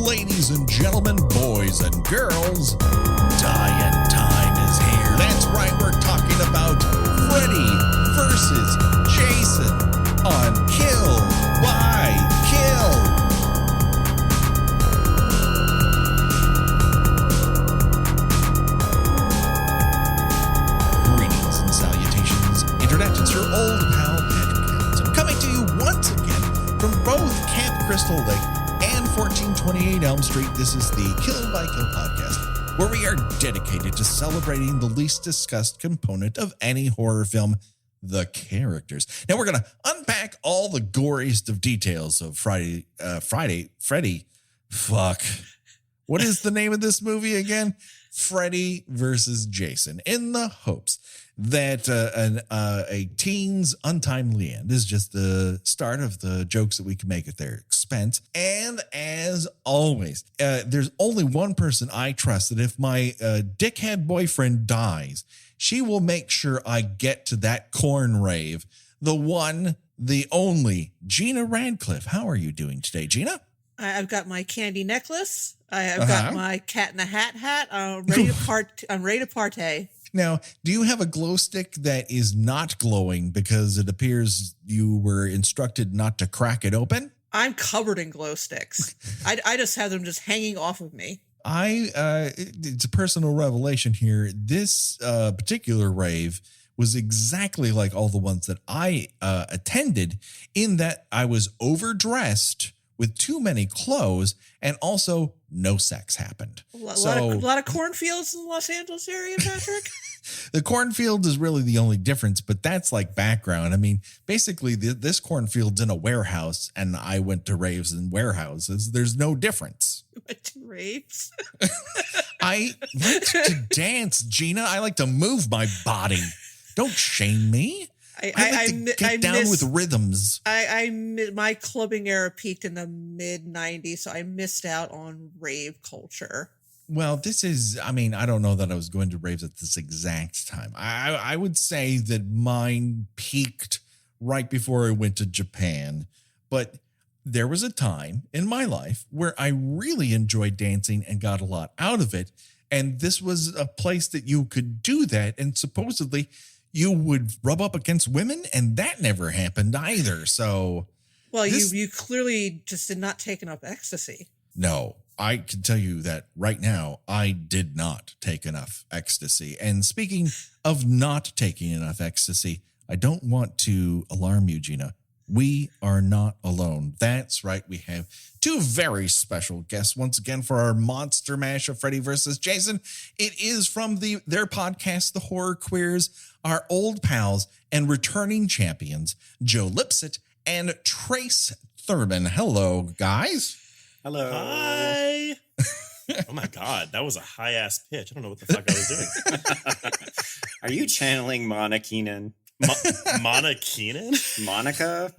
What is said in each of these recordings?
Ladies and gentlemen, boys and girls, dying time is here. That's right, we're talking about Freddy versus Jason on Kill by Kill. Greetings and salutations, Internet. It's your old pal, Patrick Evans. I'm coming to you once again from both Camp Crystal Lake and 1428 Elm Street. This is the Kill by Kill podcast, where we are dedicated to celebrating the least discussed component of any horror film, the characters. Now we're going to unpack all the goriest of details of Freddy. Fuck. What is the name of this movie again? Freddy versus Jason, in the hopes that a teen's untimely end is just the start of the jokes that we can make at their expense. And as always, there's only one person I trust, that if my dickhead boyfriend dies, she will make sure I get to that corn rave. The one, the only, Gina Radcliffe. How are you doing today, Gina? I've got my candy necklace. I've got my cat in a hat. I'm ready to partay. Now, do you have a glow stick that is not glowing because it appears you were instructed not to crack it open? I'm covered in glow sticks. I just have them just hanging off of me. It's a personal revelation here. This particular rave was exactly like all the ones that I attended, in that I was overdressed with too many clothes, and also no sex happened. A lot of cornfields in the Los Angeles area, Patrick. The cornfield is really the only difference, but that's like background. I mean, basically this cornfield's in a warehouse, and I went to raves in warehouses. There's no difference. You went to raves? I like to dance, Gina. I like to move my body. Don't shame me. I get down with rhythms. My clubbing era peaked in the mid 90s, so I missed out on rave culture. Well, this is, I mean, I don't know that I was going to raves at this exact time. I would say that mine peaked right before I went to Japan. But there was a time in my life where I really enjoyed dancing and got a lot out of it. And this was a place that you could do that. And supposedly you would rub up against women, and that never happened either. So, well, you clearly just did not take enough ecstasy. No, I can tell you that right now, I did not take enough ecstasy. And speaking of not taking enough ecstasy, I don't want to alarm you, Gina. We are not alone. That's right. We have two very special guests once again for our monster mash of Freddy versus Jason. It is from their podcast, The Horror Queers, our old pals and returning champions, Joe Lipsett and Trace Thurman. Hello, guys. Hello. Hi. Oh my God, that was a high ass pitch. I don't know what the fuck I was doing. Are you channeling Mona Keenan? Mona Keenan? Monica.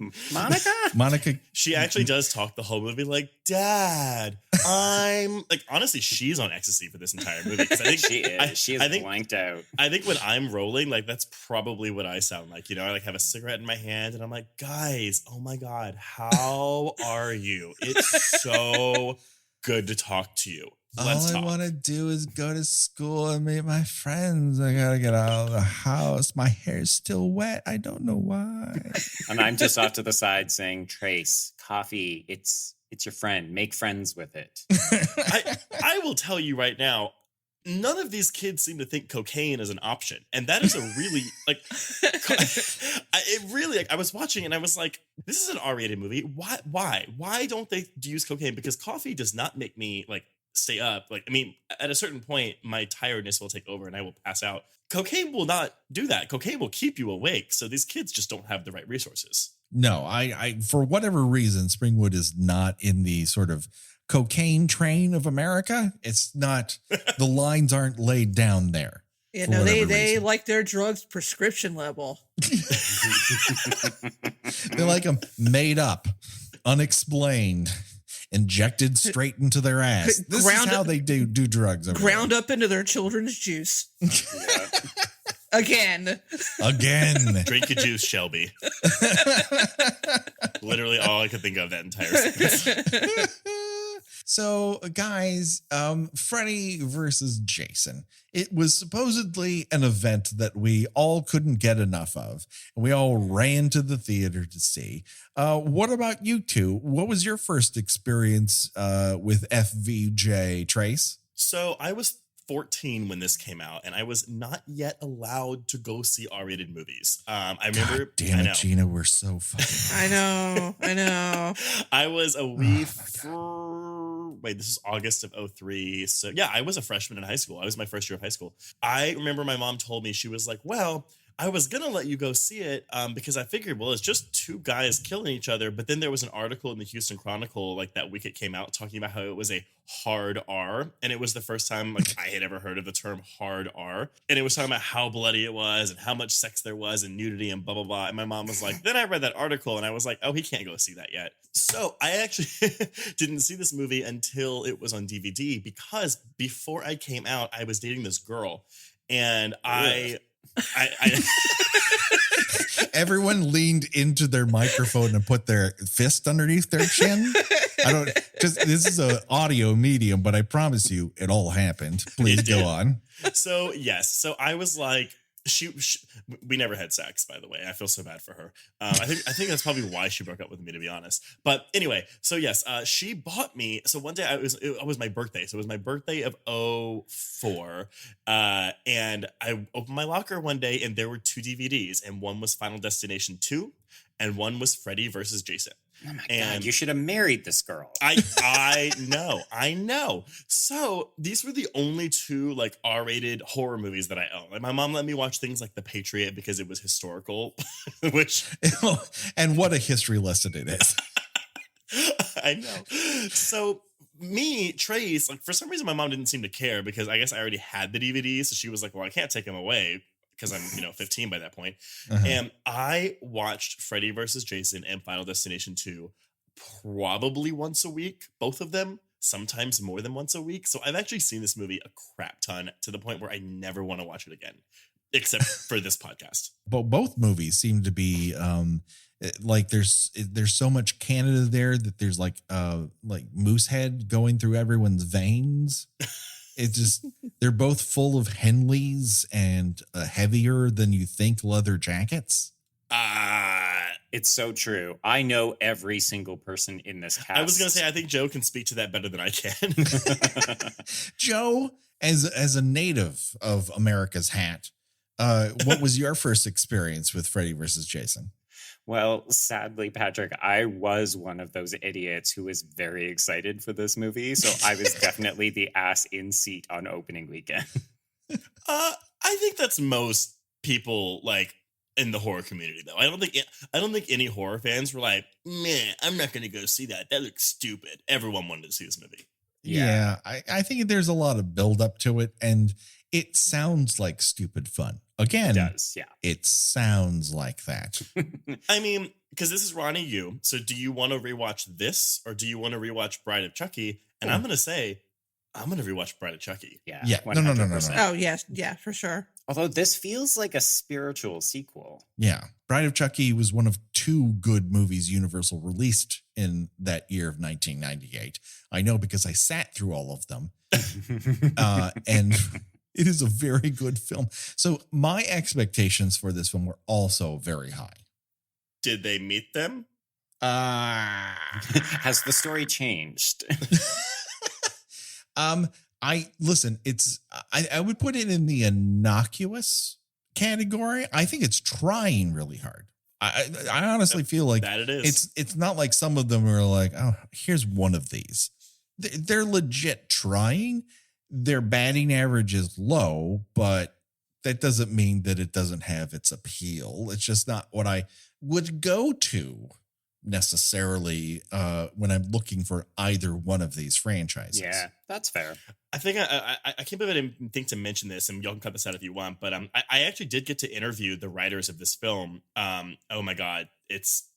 She actually does talk the whole movie like, Dad, I'm like, honestly, she's on ecstasy for this entire movie. I think she is. She is blanked out. I think when I'm rolling, like, that's probably what I sound like. You know, I like have a cigarette in my hand and I'm like, guys, oh my God, how are you? It's so good to talk to you. Let's talk. I want to do is go to school and meet my friends. I got to get out of the house. My hair's still wet. I don't know why. And I'm just off to the side saying, Trace, coffee, it's your friend. Make friends with it. I will tell you right now, none of these kids seem to think cocaine is an option. And that is a really, like, I was watching and I was like, this is an R-rated movie. Why don't they use cocaine? Because coffee does not make me, like, stay up. Like, I mean, at a certain point, my tiredness will take over and I will pass out. Cocaine will not do that. Cocaine will keep you awake. So these kids just don't have the right resources. No, I for whatever reason, Springwood is not in the sort of cocaine train of America. It's not, the lines aren't laid down there. Yeah, no, they like their drugs prescription level. They like them made up, unexplained, injected straight into their ass. This is how they do drugs. Ground up into their children's juice. Yeah. Again. Drink your juice, Shelby. Literally all I could think of that entire sentence. So, guys, Freddy versus Jason. It was supposedly an event that we all couldn't get enough of, and we all ran to the theater to see. What about you two? What was your first experience with FVJ, Trace? So I was 14 when this came out, and I was not yet allowed to go see R-rated movies. I remember. God damn it, Gina, we're so fucking. I know. I was a wee. Wait, this is August of 03. So yeah, I was a freshman in high school. I was my first year of high school. I remember my mom told me, she was like, well, I was going to let you go see it because I figured, well, it's just two guys killing each other. But then there was an article in the Houston Chronicle like that week it came out talking about how it was a hard R. And it was the first time like I had ever heard of the term hard R. And it was talking about how bloody it was and how much sex there was and nudity and blah, blah, blah. And my mom was like, then I read that article and I was like, oh, he can't go see that yet. So I actually didn't see this movie until it was on DVD because before I came out, I was dating this girl and I Everyone leaned into their microphone and put their fist underneath their chin. I don't, because this is an audio medium, but I promise you it all happened. Please go on. So yes. So I was like, we never had sex, by the way. I feel so bad for her. I think that's probably why she broke up with me, to be honest. But anyway, so yes, she bought me. So one day it was my birthday. So it was my birthday of 04. And I opened my locker one day and there were 2 DVDs and one was Final Destination 2 and one was Freddy versus Jason. Oh my God, you should have married this girl. I know. So these were the only 2 like R-rated horror movies that I own. Like my mom let me watch things like The Patriot because it was historical, which and what a history lesson it is. I know. So me, Trace, like for some reason my mom didn't seem to care because I guess I already had the DVD. So she was like, well, I can't take them away because I'm 15 by that point. Uh-huh. And I watched Freddy versus Jason and Final Destination 2 probably once a week, both of them, sometimes more than once a week. So I've actually seen this movie a crap ton to the point where I never want to watch it again, except for this podcast. But both movies seem to be like there's so much Canada there that there's like moose head going through everyone's veins. It's just, they're both full of Henleys and heavier than you think leather jackets. It's so true. I know every single person in this cast. I was going to say, I think Joe can speak to that better than I can. Joe, as a native of America's Hat, what was your first experience with Freddy versus Jason? Well, sadly, Patrick, I was one of those idiots who was very excited for this movie. So I was definitely the ass in seat on opening weekend. I think that's most people like in the horror community, though. I don't think any horror fans were like, man, I'm not going to go see that. That looks stupid. Everyone wanted to see this movie. Yeah, I think there's a lot of build up to it, and it sounds like stupid fun. Again, it does, yeah. It sounds like that. I mean, because this is Ronnie Yu. So do you want to rewatch this or do you want to rewatch Bride of Chucky? And I'm going to say, I'm going to rewatch Bride of Chucky. Yeah. No. Oh, yes. Yeah, for sure. Although this feels like a spiritual sequel. Yeah. Bride of Chucky was one of 2 good movies Universal released in that year of 1998. I know because I sat through all of them. And it is a very good film. So my expectations for this film were also very high. Did they meet them? Has the story changed? I would put it in the innocuous category. I think it's trying really hard. I honestly feel like that it is. It's not like some of them are like, oh, here's one of these. They're legit trying. Their batting average is low, but that doesn't mean that it doesn't have its appeal. It's just not what I would go to necessarily when I'm looking for either one of these franchises. Yeah, that's fair. I think I can't believe I didn't think to mention this, and y'all can cut this out if you want, but I actually did get to interview the writers of this film. Oh my God. It's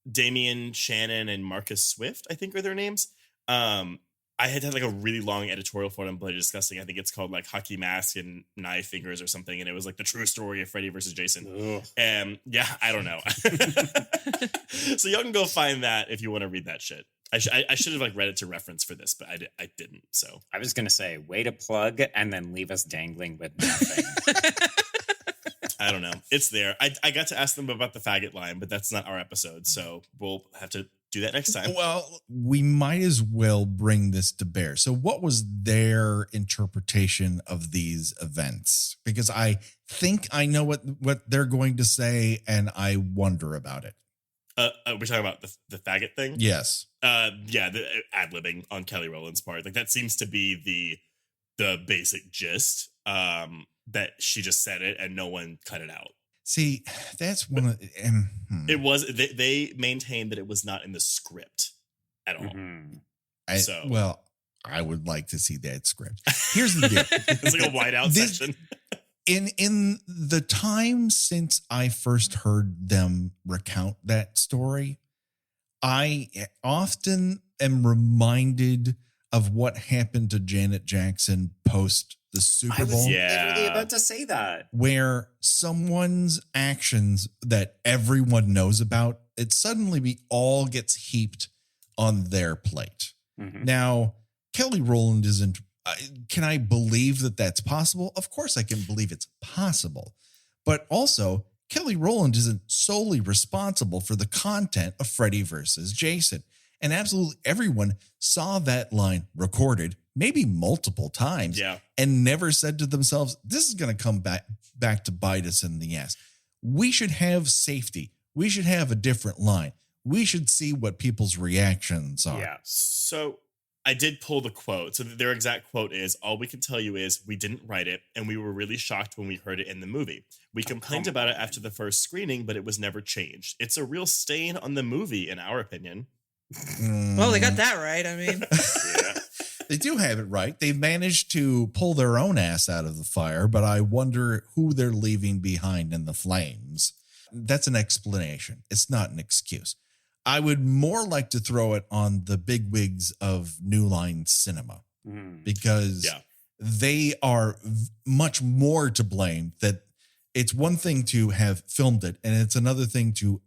Damien Shannon and Marcus Swift, I think are their names. I had like a really long editorial for them, but discussing. I think it's called like Hockey Mask and Knife Fingers or something, and it was like the true story of Freddy versus Jason. Ugh. And yeah, I don't know. So y'all can go find that if you want to read that shit. I should have like read it to reference for this, but I didn't. So I was going to say, way to plug and then leave us dangling with nothing. I don't know. It's there. I got to ask them about the faggot line, but that's not our episode. So we'll have to do that next time. Well, we might as well bring this to bear. So what was their interpretation of these events? Because I think I know what they're going to say, and I wonder about it. We're talking about the faggot thing? Yes. Yeah, the ad-libbing on Kelly Rowland's part. Like that seems to be the basic gist. That she just said it and no one cut it out. See, that's one of it was they maintained that it was not in the script at all. Mm-hmm. Well, I would like to see that script. Here's the deal. It's like a whiteout section. In the time since I first heard them recount that story, I often am reminded of what happened to Janet Jackson post the Super Bowl. I was literally about to say that. Where someone's actions that everyone knows about, it suddenly all gets heaped on their plate. Mm-hmm. Now, Kelly Rowland isn't. Can I believe that that's possible? Of course I can believe it's possible. But also, Kelly Rowland isn't solely responsible for the content of Freddy versus Jason. And absolutely everyone saw that line recorded, maybe multiple times, and never said to themselves, this is going to come back to bite us in the ass. We should have safety. We should have a different line. We should see what people's reactions are. Yeah. So I did pull the quote. So their exact quote is, all we can tell you is we didn't write it and we were really shocked when we heard it in the movie. We complained about it after the first screening, but it was never changed. It's a real stain on the movie, in our opinion. Well, they got that right. I mean, Yeah. They do have it right. They've managed to pull their own ass out of the fire, but I wonder who they're leaving behind in the flames. That's an explanation. It's not an excuse. I would more like to throw it on the bigwigs of New Line Cinema because they are much more to blame. That it's one thing to have filmed it, and it's another thing to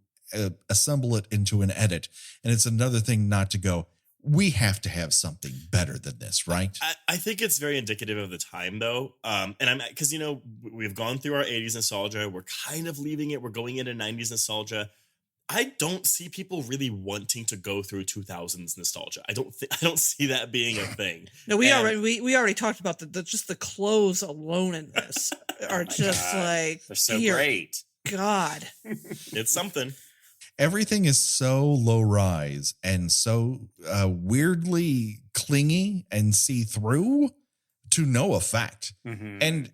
assemble it into an edit, and it's another thing not to go, we have to have something better than this, right? I think it's very indicative of the time, though. And I'm because, we've gone through our 80s nostalgia. We're kind of leaving it. We're going into 90s nostalgia. I don't see people really wanting to go through 2000s nostalgia. I don't see that being a thing. No, we already talked about just the clothes alone in this are just like they're so great. God, it's something. Everything is so low rise and so weirdly clingy and see through to no effect. Mm-hmm. And,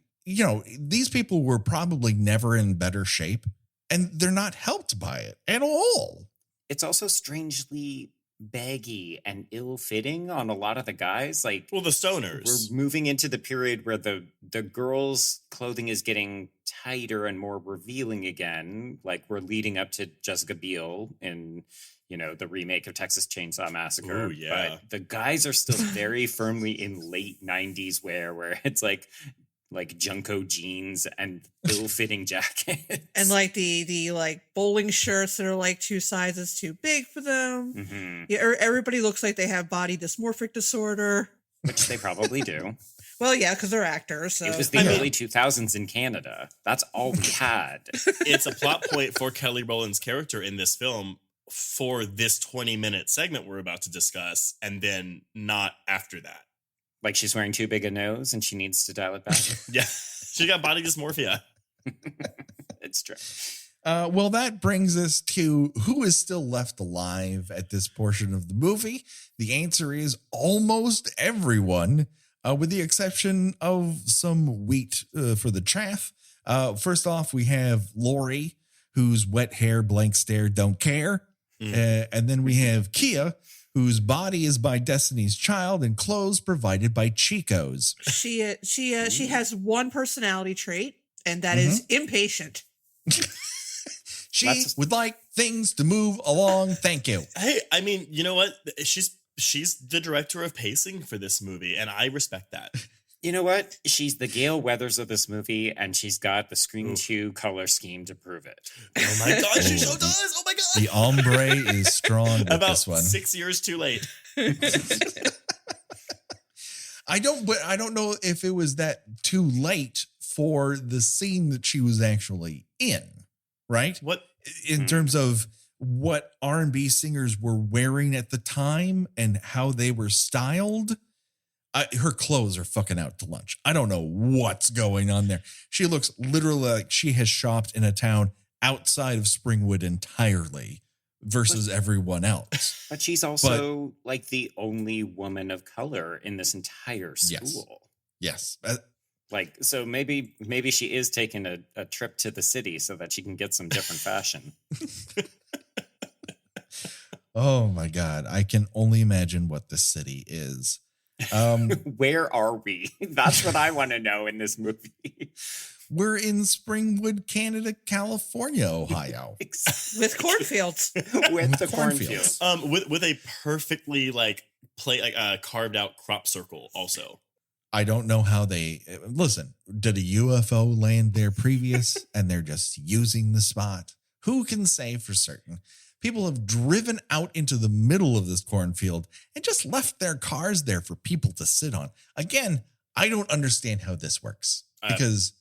these people were probably never in better shape and they're not helped by it at all. It's also strangely baggy and ill-fitting on a lot of the guys. Like, well, the stoners. We're moving into the period where the girls' clothing is getting tighter and more revealing again. Like, we're leading up to Jessica Biel in, the remake of Texas Chainsaw Massacre. Ooh, yeah. But the guys are still very firmly in late 90s wear, where it's like Junko jeans and ill-fitting jackets. And like the like bowling shirts that are like 2 sizes too big for them. Mm-hmm. Yeah, everybody looks like they have body dysmorphic disorder. Which they probably do. Well, yeah, because they're actors. So. It was the early 2000s in Canada. That's all we had. It's a plot point for Kelly Rowland's character in this film for this 20-minute segment we're about to discuss, and then not after that. Like she's wearing too big a nose and she needs to dial it back. Yeah, she got body dysmorphia. It's true. Well, that brings us to who is still left alive at this portion of the movie. The answer is almost everyone, with the exception of some wheat for the chaff. First off, we have Lori, whose wet hair, blank stare, don't care. And then we have Kia, whose body is by Destiny's Child and clothes provided by Chico's. She has one personality trait, and that is impatient. She would like things to move along. Thank you. Hey, I mean, you know what? She's the director of pacing for this movie, and I respect that. You know what? She's the Gale Weathers of this movie, and she's got the Scream 2 color scheme to prove it. Oh my God, she so does. Oh my God. The ombre is strong with About this one. 6 years too late. I don't know if it was that too late for the scene that she was actually in, right? What? In terms of what R&B singers were wearing at the time and how they were styled. Her clothes are fucking out to lunch. I don't know what's going on there. She looks literally like she has shopped in a town outside of Springwood entirely versus everyone else. But she's also like the only woman of color in this entire school. Yes. Like, so maybe she is taking a trip to the city so that she can get some different fashion. Oh my God. I can only imagine what the city is. Where are we? That's what I want to know in this movie. We're in Springwood, Canada, California, Ohio. With cornfields. with the cornfields. With a perfectly carved out crop circle also. I don't know how they listen. Did a UFO land there previous and they're just using the spot? Who can say for certain? People have driven out into the middle of this cornfield and just left their cars there for people to sit on. Again, I don't understand how this works because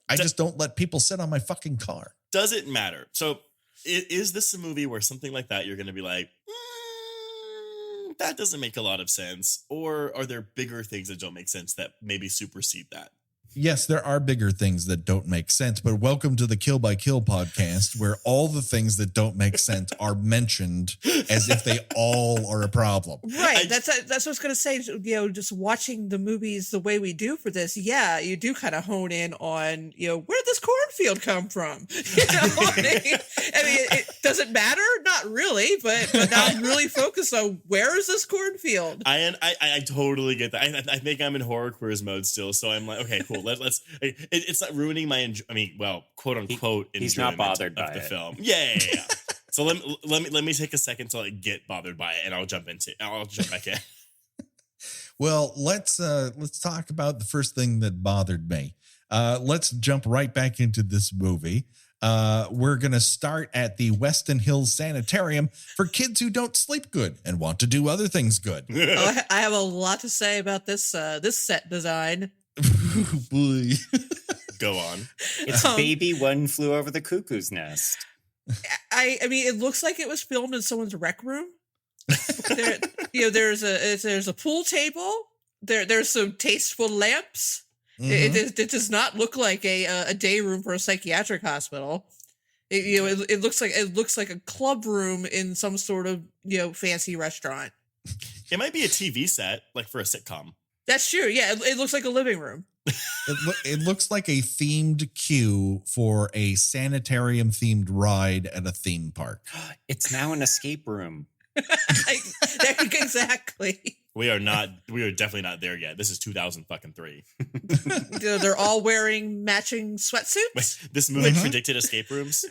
I just don't let people sit on my fucking car. Does it matter? So is this a movie where something like that you're going to be like, that doesn't make a lot of sense? Or are there bigger things that don't make sense that maybe supersede that? Yes, there are bigger things that don't make sense, but welcome to the Kill by Kill podcast, where all the things that don't make sense are mentioned as if they all are a problem. Right. That's what I was going to say. You know, just watching the movies the way we do for this, yeah, you do kind of hone in on, you know, where did this cornfield come from? You know, I mean, does it matter? Not really, but now I'm really focused on where is this cornfield? I totally get that. I think I'm in horror quiz mode still, so I'm like, okay, cool. Let's. It's not ruining my. Quote unquote. He's not bothered by the it. film. Yeah. So let me take a second to get bothered by it, and I'll jump back in. Well, let's talk about the first thing that bothered me. Let's jump right back into this movie. We're going to start at the Weston Hills Sanitarium for kids who don't sleep good and want to do other things good. I have a lot to say about this set design. Boy. Go on. It's Baby One Flew Over the Cuckoo's Nest. I mean, it looks like it was filmed in someone's rec room. There's a pool table. There's some tasteful lamps. Mm-hmm. It does not look like a day room for a psychiatric hospital. It looks like a club room in some sort of fancy restaurant. It might be a TV set, like for a sitcom. That's true. Yeah, it looks like a living room. It looks like a themed queue for a sanitarium themed ride at a theme park. It's now an escape room. Exactly. We are definitely not there yet. This is 2003. They're all wearing matching sweatsuits. Wait, this movie predicted escape rooms.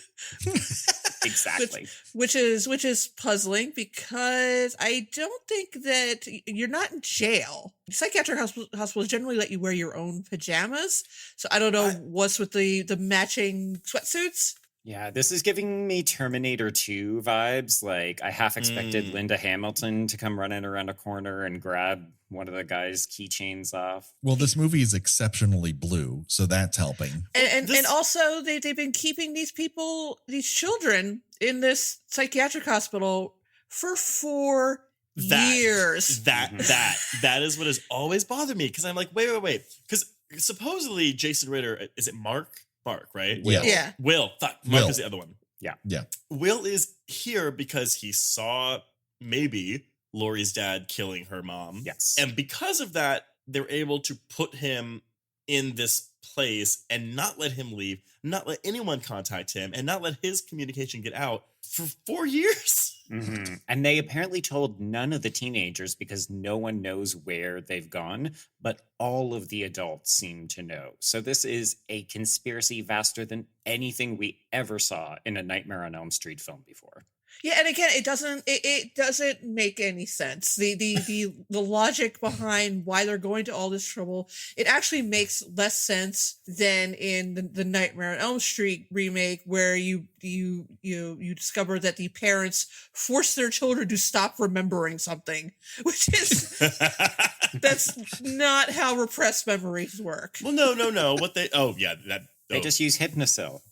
Exactly. Which is puzzling because I don't think that you're not in jail. Psychiatric hospitals generally let you wear your own pajamas. So I don't know what's with the matching sweatsuits. Yeah, this is giving me Terminator 2 vibes. Like, I half expected Linda Hamilton to come running around a corner and grab one of the guy's keychains off. Well, this movie is exceptionally blue, so that's helping. And also, they've been keeping these children in this psychiatric hospital for 4 years. That is what has always bothered me, because I'm like, wait. Because supposedly Jason Ritter, is it Mark, right? Will. Yeah. Will. Mark is the other one. Yeah. Will is here because he saw maybe Lori's dad killing her mom. Yes. And because of that, they're able to put him in this place and not let him leave, not let anyone contact him, and not let his communication get out for 4 years. Mm-hmm. And they apparently told none of the teenagers because no one knows where they've gone, but all of the adults seem to know. So this is a conspiracy vaster than anything we ever saw in a Nightmare on Elm Street film before. Yeah, and again, it doesn't make any sense. The logic behind why they're going to all this trouble, it actually makes less sense than in the Nightmare on Elm Street remake, where you discover that the parents force their children to stop remembering something, which is that's not how repressed memories work. Well, no. They just use Hypnocil.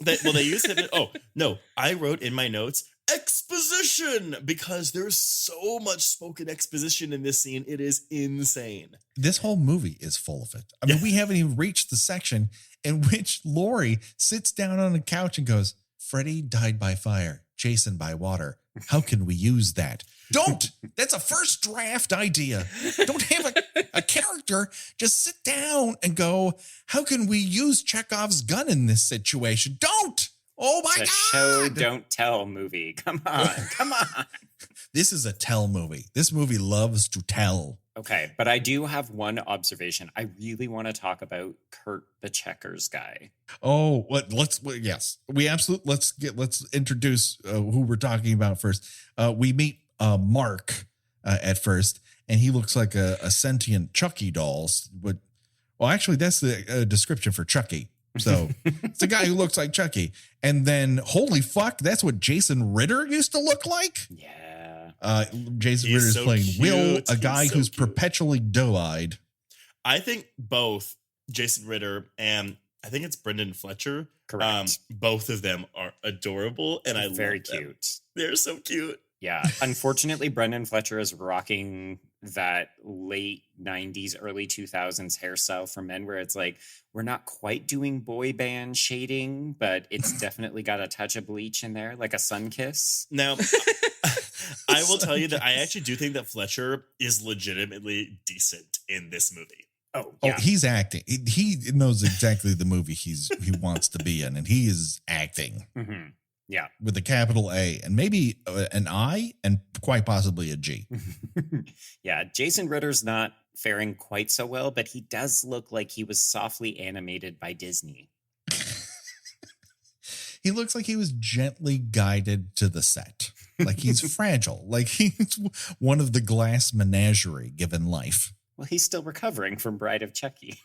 They use it. Oh no, I wrote in my notes exposition because there's so much spoken exposition in this scene. It is insane. This whole movie is full of it. I mean, we haven't even reached the section in which Laurie sits down on a couch and goes, Freddy died by fire, Jason by water. How can we use that? Don't. That's a first draft idea. Don't have a character. Just sit down and go, how can we use Chekhov's gun in this situation? Don't. Oh my God. Show don't tell movie. Come on. This is a tell movie. This movie loves to tell. Okay, but I do have one observation. I really want to talk about Kurt the Checkers guy. Oh, yes. We absolutely let's introduce who we're talking about first. We meet Mark at first, and he looks like a sentient Chucky doll. Well, actually, that's the description for Chucky. So it's a guy who looks like Chucky. And then, holy fuck, that's what Jason Ritter used to look like? Yeah. Jason He's Ritter's so playing cute. Will, a He's guy so who's cute. perpetually doe-eyed. I think both Jason Ritter and I think it's Brendan Fletcher. Correct. Both of them are adorable, and I Very love them. cute. They're so cute. Yeah. Unfortunately, Brendan Fletcher is rocking that late 90s, early 2000s hairstyle for men where it's like, we're not quite doing boy band shading, but it's definitely got a touch of bleach in there, like a sun kiss. Now, I will tell you that I actually do think that Fletcher is legitimately decent in this movie. Oh, Oh, yeah. he's acting. He knows exactly the movie he wants to be in, and he is acting Mm-hmm. Yeah. with a capital A and maybe an I and quite possibly a G. Yeah. Jason Ritter's not faring quite so well, but he does look like he was softly animated by Disney. He looks like he was gently guided to the set. Like he's fragile. Like he's one of the glass menagerie given life. Well, he's still recovering from Bride of Chucky.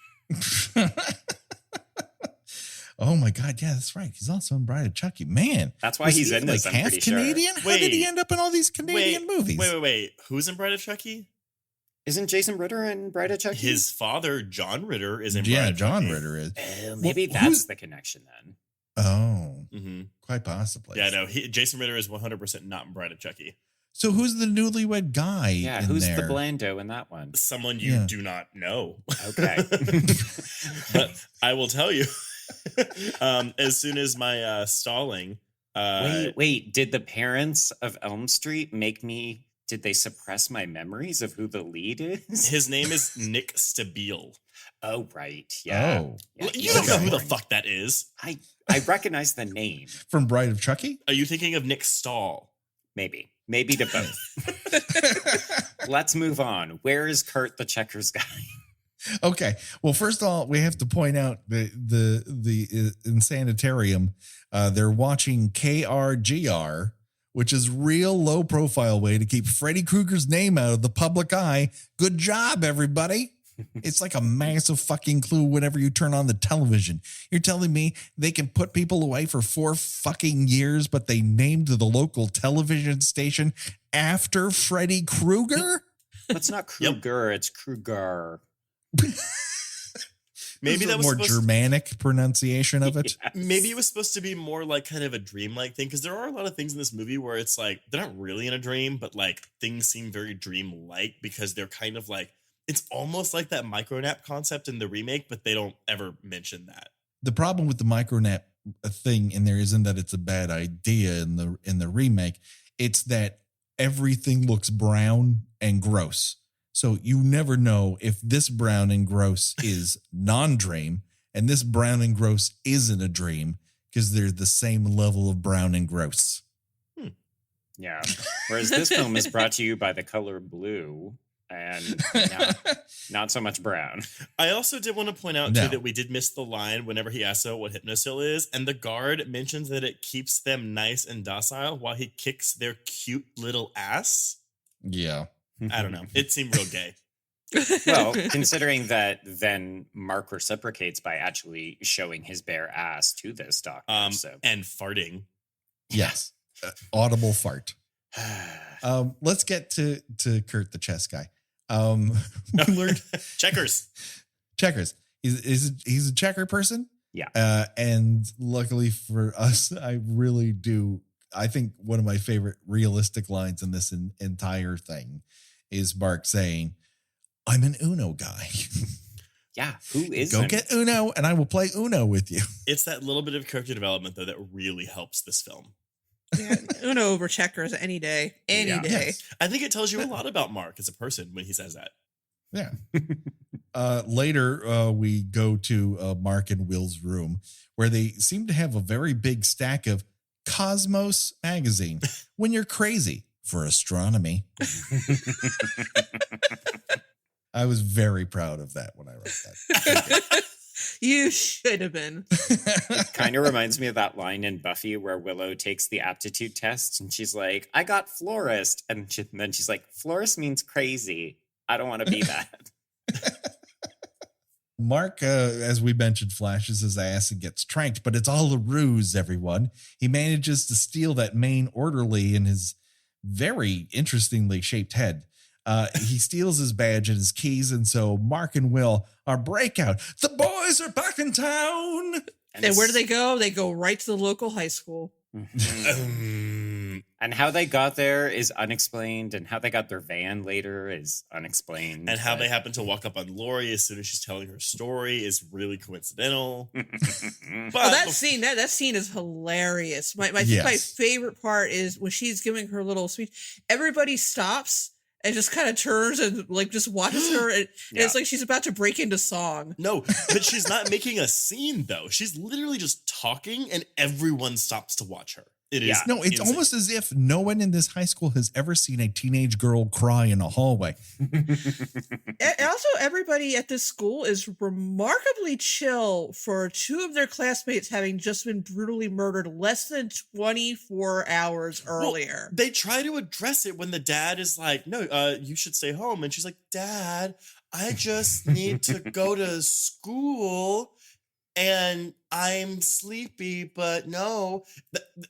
Oh my God. Yeah, that's right. He's also in Bride of Chucky. Man. That's why was he's he, in this, like I'm half pretty sure. Canadian? How did he end up in all these Canadian movies? Wait. Who's in Bride of Chucky? Isn't Jason Ritter in Bride of Chucky? His father, John Ritter, is in Bride Yeah, of John Chucky. Ritter is. Maybe Well, that's the connection then. Oh, Mm-hmm. quite possibly. Yeah, no, Jason Ritter is 100% not in Bride of Chucky. So who's the newlywed guy? Yeah, in who's there? the Blando in that one? Someone you Yeah. do not know. Okay. But I will tell you, as soon as my stalling. Wait, did the parents of Elm Street did they suppress my memories of who the lead is? His name is Nick Stabile. Oh, right. Yeah. Oh, Yeah, You don't know who the boring. fuck that is. I recognize the name. from Bride of Chucky? Are you thinking of Nick Stahl? Maybe to both. Let's move on. Where is Kurt the Checkers guy? Okay. Well, first of all, we have to point out the in Sanitarium, they're watching KRGR, which is real low profile way to keep Freddy Krueger's name out of the public eye. Good job, everybody. It's like a massive fucking clue whenever you turn on the television. You're telling me they can put people away for 4 fucking years, but they named the local television station after Freddy Krueger? It's not Krueger, it's Krueger. Maybe Is that a was more supposed Germanic pronunciation of it. Yes. Maybe it was supposed to be more like kind of a dreamlike thing, because there are a lot of things in this movie where it's like they're not really in a dream, but like things seem very dreamlike because they're kind of like, it's almost like that micronap concept in the remake, but they don't ever mention that. The problem with the micronap thing in there isn't that it's a bad idea in the remake. It's that everything looks brown and gross. So you never know if this brown and gross is non-dream and this brown and gross isn't a dream because they're the same level of brown and gross. Yeah. Whereas this film is brought to you by the color blue. and not so much brown. I also did want to point out, No. too, that we did miss the line whenever he asks what Hypnosil is, and the guard mentions that it keeps them nice and docile while he kicks their cute little ass. Yeah. I don't know. It seemed real gay. Well, considering that then Mark reciprocates by actually showing his bare ass to this doctor. And farting. Yes. Audible fart. Let's get to Kurt the chess guy. We learned Checkers. checkers. He's a checker person. Yeah. And luckily for us, I really do. I think one of my favorite realistic lines in this entire thing is Mark saying, "I'm an Uno guy." Yeah. Who is Go get Uno and I will play Uno with you. It's that little bit of character development, though, that really helps this film. Yeah, Uno over checkers any day. Any Yeah. day. Yes. I think it tells you a lot about Mark as a person when he says that. Yeah. Later, we go to Mark and Will's room where they seem to have a very big stack of Cosmos magazine. When you're crazy for astronomy. I was very proud of that when I wrote that. You should have been. Kind of reminds me of that line in Buffy where Willow takes the aptitude test and she's like, "I got florist." And then she's like, "Florist means crazy. I don't want to be that." Mark, as we mentioned, flashes his ass and gets tranked, but it's all a ruse, everyone. He manages to steal that main orderly in his very interestingly shaped head. He steals his badge and his keys, and so Mark and Will are breakout. The boys are back in town. And where do they go? They go right to the local high school. And how they got there is unexplained, and how they got their van later is unexplained. And how they happen to walk up on Lori as soon as she's telling her story is really coincidental. But that scene is hilarious. My favorite part is when she's giving her little speech. Everybody stops and just kind of turns and like just watches her, and it's like she's about to break into song. No, but she's not making a scene though. She's literally just talking, and everyone stops to watch her. It is it's almost as if no one in this high school has ever seen a teenage girl cry in a hallway. And also, everybody at this school is remarkably chill for two of their classmates having just been brutally murdered less than 24 hours earlier. Well, they try to address it when the dad is like, "No, you should stay home." And she's like, "Dad, I just need to go to school. And I'm sleepy, but no."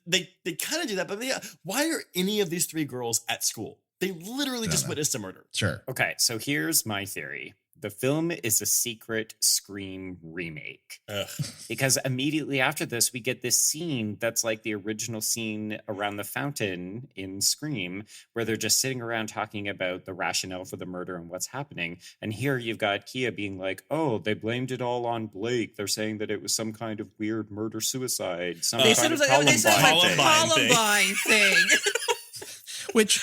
They kind of do that, but why are any of these three girls at school? They literally just witnessed a murder. Sure. Okay, so here's my theory. The film is a secret Scream remake. Ugh. Because immediately after this, we get this scene that's like the original scene around the fountain in Scream, where they're just sitting around talking about the rationale for the murder and what's happening. And here you've got Kia being like, "Oh, they blamed it all on Blake. They're saying that it was some kind of weird murder-suicide. They said it was a Columbine thing. Which,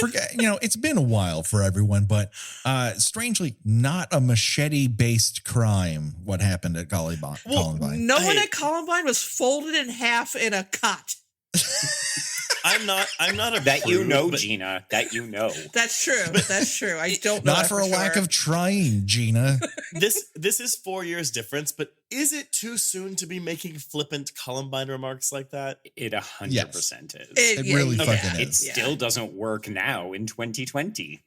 forget, it's been a while for everyone, but strangely, not a machete-based crime. What happened at Columbine? No one at Columbine was folded in half in a cot. I'm not a that prude, you know, but Gina. That you know. That's true. That's true. I don't know. Not for a lack of trying, Gina. This is 4 years difference, but is it too soon to be making flippant Columbine remarks like that? It 100% is. It really fucking It is. still doesn't work now in 2020.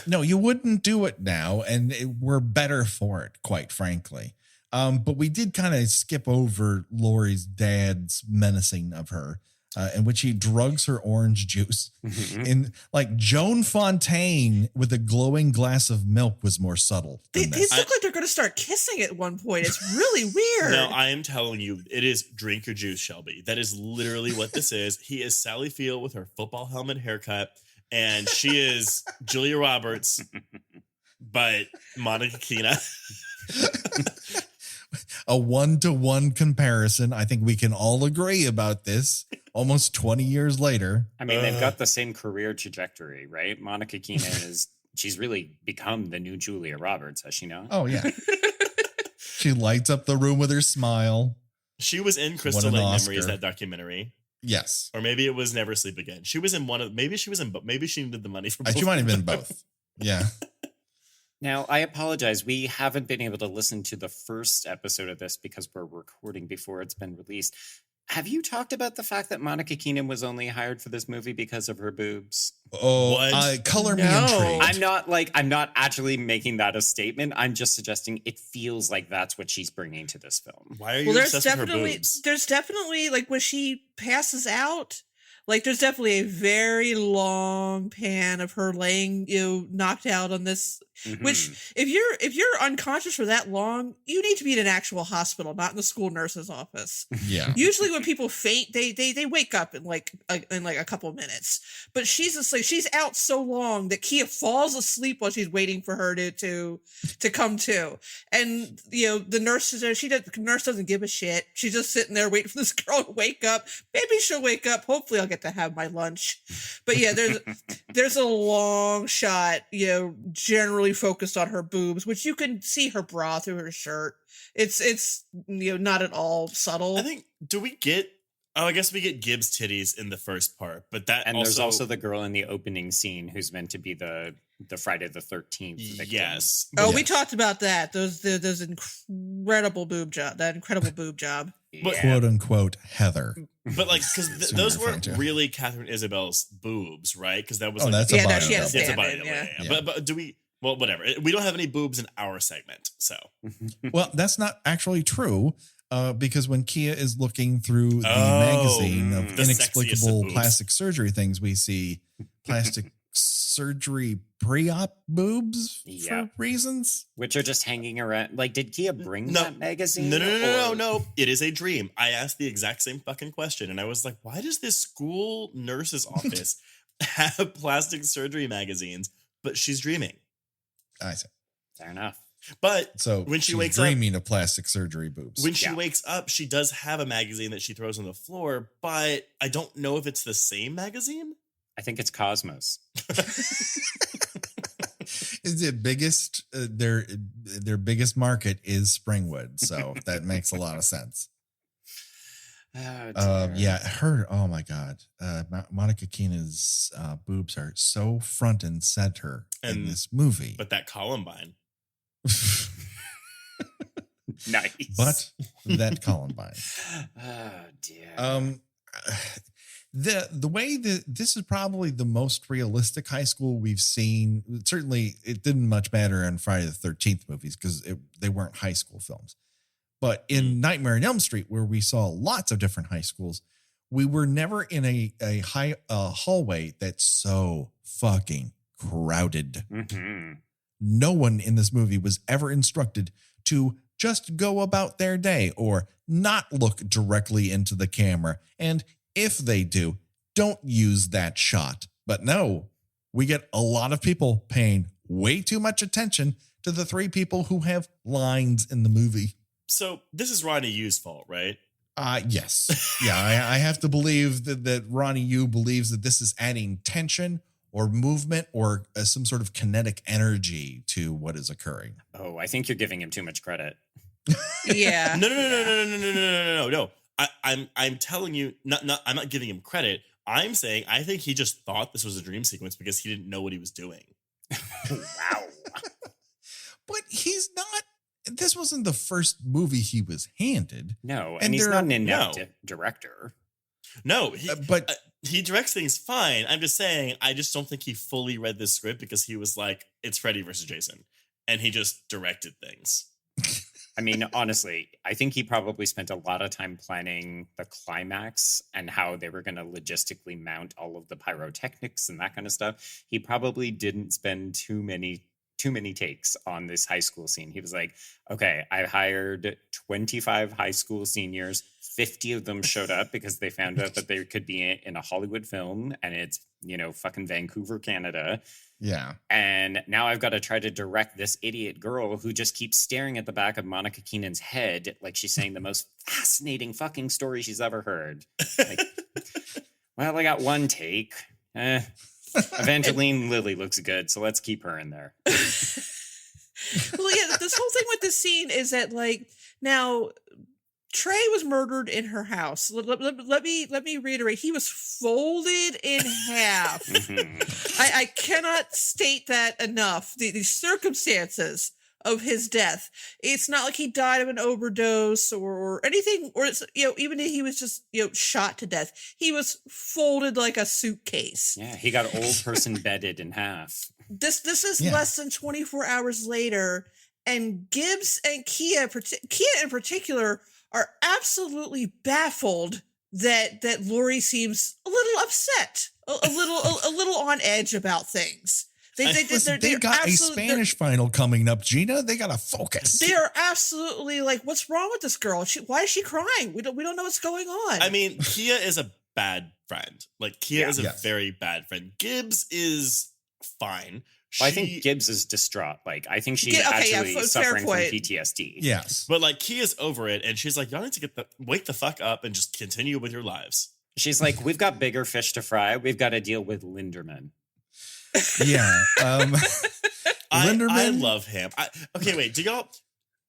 No, you wouldn't do it now, and we're better for it, quite frankly. But we did kind of skip over Lori's dad's menacing of her, in which he drugs her orange juice. In like Joan Fontaine with a glowing glass of milk was more subtle. These look like they're going to start kissing at one point. It's really weird. No, I am telling you, it is drink your juice, Shelby. That is literally what this is. He is Sally Field with her football helmet haircut, and she is Julia Roberts, but Monica Keena. A 1-to-1 comparison. I think we can all agree about this. Almost 20 years later. I mean, they've got the same career trajectory, right? Monica Keena she's really become the new Julia Roberts, has she not? Oh, yeah. She lights up the room with her smile. She was in Crystal Lake Memories, that documentary. Yes. Or maybe it was Never Sleep Again. She was in one of, maybe she was in, maybe she needed the money for both. She might have been both. Yeah. Now, I apologize. We haven't been able to listen to the first episode of this because we're recording before it's been released. Have you talked about the fact that Monica Keena was only hired for this movie because of her boobs? Oh, What? color me No. intrigued. I'm not actually making that a statement. I'm just suggesting it feels like that's what she's bringing to this film. Why are you Well, there's obsessed with her definitely boobs? like when she passes out, like there's definitely a very long pan of her laying, knocked out on this. Which, if you're unconscious for that long, you need to be in an actual hospital, not in the school nurse's office. Yeah. Usually, when people faint, they wake up in like a couple of minutes. But she's asleep. She's out so long that Kia falls asleep while she's waiting for her to come to. And the nurse is there. The nurse doesn't give a shit. She's just sitting there waiting for this girl to wake up. Maybe she'll wake up. Hopefully, I'll get to have my lunch. But yeah, there's a long shot. Generally focused on her boobs, which you can see her bra through her shirt. It's not at all subtle. I think, I guess we get Gibbs titties in the first part, but there's also the girl in the opening scene who's meant to be the Friday the 13th victim. Yes. We talked about that. Those incredible boob job. That incredible boob job. But, Quote unquote Heather. But because So those you're weren't referring to. really Katherine Isabelle's boobs, right? Because that was That's a bio. she had a it's a stand-in, bio. yeah. But do we? Well, whatever. We don't have any boobs in our segment, so. Well, that's not actually true. Because when Kia is looking through the magazine of the sexiest of inexplicable boobs. plastic surgery things, we see plastic surgery pre-op boobs Yeah. for reasons. Which are just hanging around. Like, did Kia bring that magazine? No. It is a dream. I asked the exact same fucking question, and I was like, why does this school nurse's office have plastic surgery magazines? But she's dreaming. I see. Fair enough. But So when she she's wakes up, dreaming of plastic surgery boobs. when she wakes up, she does have a magazine that she throws on the floor, but I don't know if it's the same magazine. I think it's Cosmos. Is the biggest their biggest market is Springwood, so that makes a lot of sense. Her. Oh my God, Monica Keena's boobs are so front and center in this movie. But that Columbine. Nice. But that Columbine. Oh dear. The way that this is probably the most realistic high school we've seen. Certainly, it didn't much matter in Friday the 13th movies because they weren't high school films. But in Nightmare on Elm Street, where we saw lots of different high schools, we were never in a hallway that's so fucking crowded. Mm-hmm. No one in this movie was ever instructed to just go about their day or not look directly into the camera. And if they do, don't use that shot. But no, we get a lot of people paying way too much attention to the three people who have lines in the movie. So this is Ronnie Yu's fault, right? Yes. Yeah, I have to believe that Ronnie Yu believes that this is adding tension or movement or some sort of kinetic energy to what is occurring. Oh, I think you're giving him too much credit. Yeah. No. I'm telling you, I'm not giving him credit. I'm saying I think he just thought this was a dream sequence because he didn't know what he was doing. Wow. But he's not. This wasn't the first movie he was handed. No, and he's not an inept director. No, but he directs things fine. I'm just saying, I just don't think he fully read this script because he was like, it's Freddy versus Jason. And he just directed things. I mean, honestly, I think he probably spent a lot of time planning the climax and how they were going to logistically mount all of the pyrotechnics and that kind of stuff. He probably didn't spend too many takes on this high school scene. He was like, okay, I hired 25 high school seniors. 50 of them showed up because they found out that they could be in a Hollywood film and it's, fucking Vancouver, Canada. Yeah. And now I've got to try to direct this idiot girl who just keeps staring at the back of Monica Keenan's head like she's saying the most fascinating fucking story she's ever heard. Like, well, I got one take. Evangeline Lilly looks good, so let's keep her in there. Well, yeah, this whole thing with the scene is that, like, now Trey was murdered in her house. Let me reiterate. He was folded in half. I cannot state that enough. The circumstances of his death. It's not like he died of an overdose or anything, or it's, even if he was just, shot to death. He was folded like a suitcase. Yeah, he got old person bedded in half. This is less than 24 hours later, and Gibbs and Kia in particular are absolutely baffled that Lori seems a little upset, a little on edge about things. They got a Spanish final coming up, Gina. They got to focus. They are absolutely like, what's wrong with this girl? Why is she crying? We don't know what's going on. I mean, Kia is a bad friend. Like, Kia is a very bad friend. Gibbs is fine. Well, I think Gibbs is distraught. Like, I think she's actually suffering from PTSD. Yes. But like, Kia's over it, and she's like, y'all need to wake the fuck up and just continue with your lives. She's like, we've got bigger fish to fry. We've got to deal with Linderman. Yeah. Linderman. I love him. Okay, wait. Do y'all?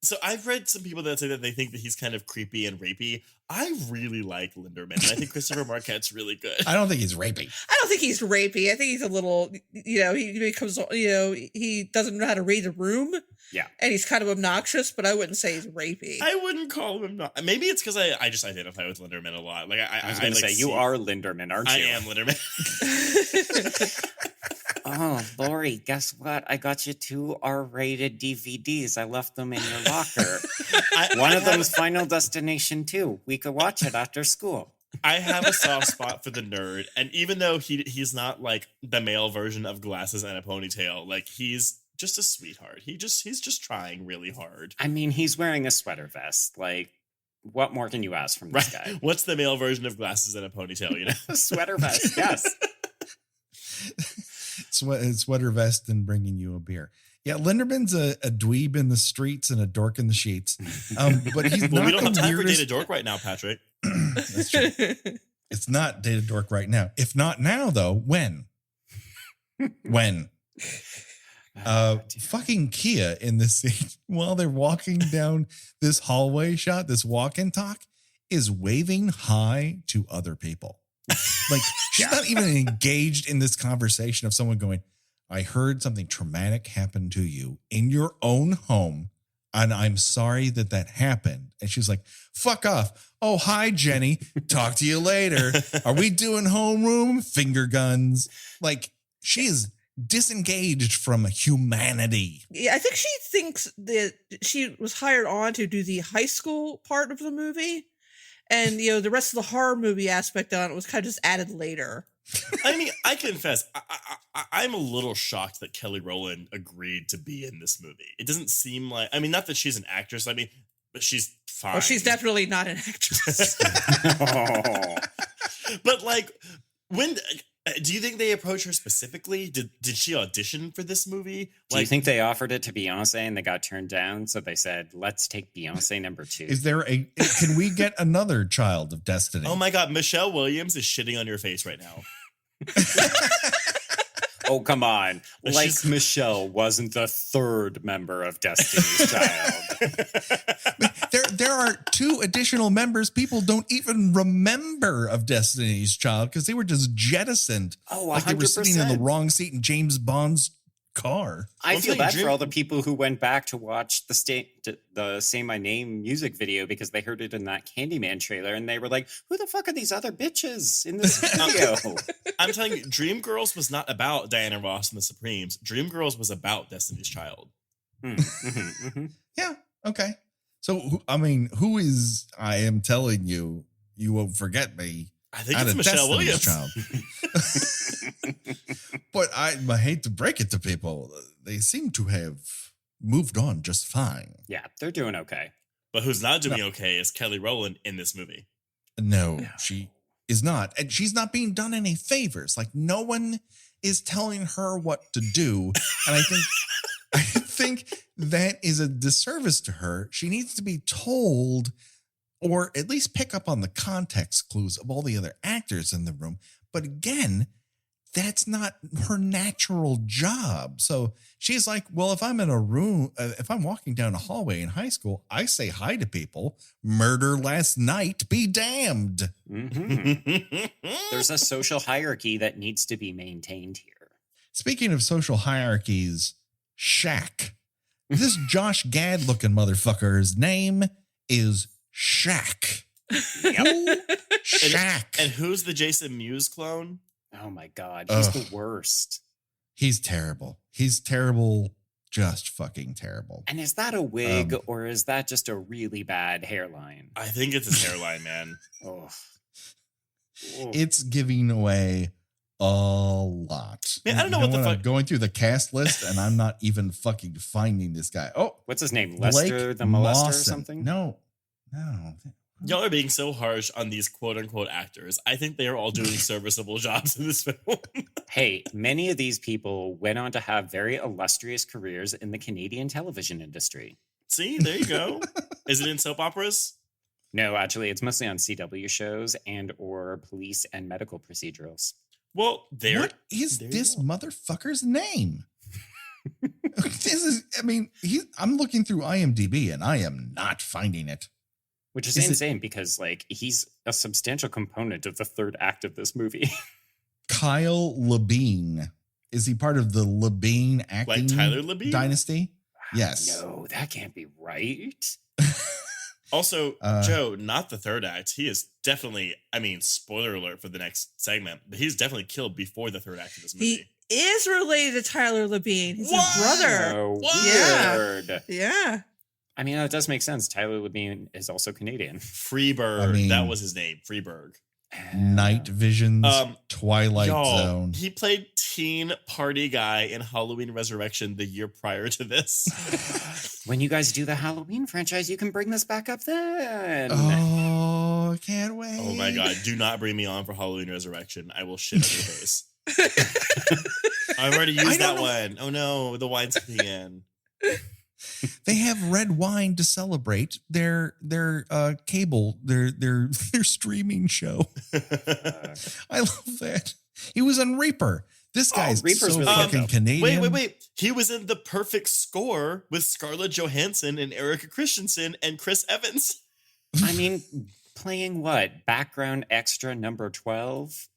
So I've read some people that say that they think that he's kind of creepy and rapey. I really like Linderman, and I think Christopher Marquette's really good. I don't think he's rapey. I don't think he's rapey. I think he's a little, he becomes, he doesn't know how to read the room. Yeah. And he's kind of obnoxious, but I wouldn't say he's rapey. I wouldn't call him Maybe it's because I just identify with Linderman a lot. Like I was going to say, you are Linderman, aren't you? I am Linderman. Oh, Lori, guess what? I got you 2 R-rated DVDs. I left them in your locker. One of them is Final Destination 2. We could watch it after school. I have a soft spot for the nerd, and even though he's not like the male version of glasses and a ponytail, like he's just a sweetheart. He's just trying really hard. I mean, he's wearing a sweater vest. Like, what more can you ask from this guy? What's the male version of glasses and a ponytail? A sweater vest. Yes. Sweater vest and bringing you a beer. Yeah, Linderman's a dweeb in the streets and a dork in the sheets. But he's not we don't have time for weirdest... date a dork right now, Patrick. That's true. It's not date a dork right now. If not now, though, when? When? Fucking Kia in this scene while they're walking down this hallway shot, this walk and talk, is waving hi to other people. Like, she's not even engaged in this conversation of someone going, I heard something traumatic happen to you in your own home, and I'm sorry that happened. And she's like, fuck off. Oh, hi, Jenny. Talk to you later. Are we doing homeroom? Finger guns. Like, she is disengaged from humanity. Yeah, I think she thinks that she was hired on to do the high school part of the movie. And, the rest of the horror movie aspect on it was kind of just added later. I mean, I confess, I'm a little shocked that Kelly Rowland agreed to be in this movie. It doesn't seem like, I mean, not that she's an actress, but she's fine. Well, she's definitely not an actress. But like, when... Do you think they approached her specifically? Did she audition for this movie? Do you think they offered it to Beyonce and they got turned down? So they said, let's take Beyonce number 2. Is there can we get another child of destiny? Oh my God, Michelle Williams is shitting on your face right now. Oh, come on. Like Michelle wasn't the 3rd member of Destiny's Child. There are 2 additional members people don't even remember of Destiny's Child because they were just jettisoned. Oh, 100%. Like they were sitting in the wrong seat in James Bond's car. I feel bad for all the people who went back to watch the Say My Name music video because they heard it in that Candyman trailer and they were like, who the fuck are these other bitches in this video? I'm telling you, Dreamgirls was not about Diana Ross and the Supremes. Dreamgirls was about Destiny's Child. Yeah, okay. So, I mean, who is, I am telling you, you won't forget me. I think it's Michelle Williams. Child. But I hate to break it to people. They seem to have moved on just fine. Yeah, they're doing okay. But who's not doing okay is Kelly Rowland in this movie. No, she is not. And she's not being done any favors. Like, no one is telling her what to do. And I think that is a disservice to her. She needs to be told, or at least pick up on the context clues of all the other actors in the room. But again, that's not her natural job. So she's like, well, if I'm in a room, if I'm walking down a hallway in high school, I say hi to people. Murder last night, be damned. Mhm. There's a social hierarchy that needs to be maintained here. Speaking of social hierarchies, Shaq. This Josh Gad looking motherfucker's name is Shaq. Shaq. And who's the Jason Mewes clone? Oh my God, he's the worst. He's terrible. He's terrible. Just fucking terrible. And is that a wig or is that just a really bad hairline? I think it's his hairline, man. Oh. It's giving away a lot. Man, I don't know what the fuck. I'm going through the cast list and I'm not even fucking finding this guy. Oh, what's his name? Blake Lester the Molester Mawson. or something? No. Y'all are being so harsh on these quote unquote actors. I think they are all doing serviceable jobs in this film. Hey, many of these people went on to have very illustrious careers in the Canadian television industry. See, there you go. Is it in soap operas? No, actually, it's mostly on CW shows and or police and medical procedurals. Well, What is this motherfucker's name? I'm looking through IMDb and I am not finding it. Which is insane because, like, he's a substantial component of the third act of this movie. Kyle Labine. Is he part of the Labine acting Like Tyler Labine? dynasty? Yes. No, that can't be right. Also, Joe, not the third act. He is definitely, spoiler alert for the next segment, but he's definitely killed before the third act of this movie. He is related to Tyler Labine. He's What? his brother. Oh, Yeah. weird. Yeah. I mean, that does make sense. Tyler Labine is also Canadian. Freeberg. That was his name. Freeberg. Night Visions, Twilight Y'all, Zone. He played teen party guy in Halloween Resurrection the year prior to this. When you guys do the Halloween franchise, you can bring this back up then. Oh, I can't wait. Oh my God. Do not bring me on for Halloween Resurrection. I will shit on your face. I've already used that one. Oh no, the wine's kicking in. They have red wine to celebrate their cable, their streaming show. I love that. He was on Reaper. This guy's Reaper's so really fucking good, Canadian. Wait. He was in The Perfect Score with Scarlett Johansson and Erica Christensen and Chris Evans. I mean, playing what? Background extra number 12?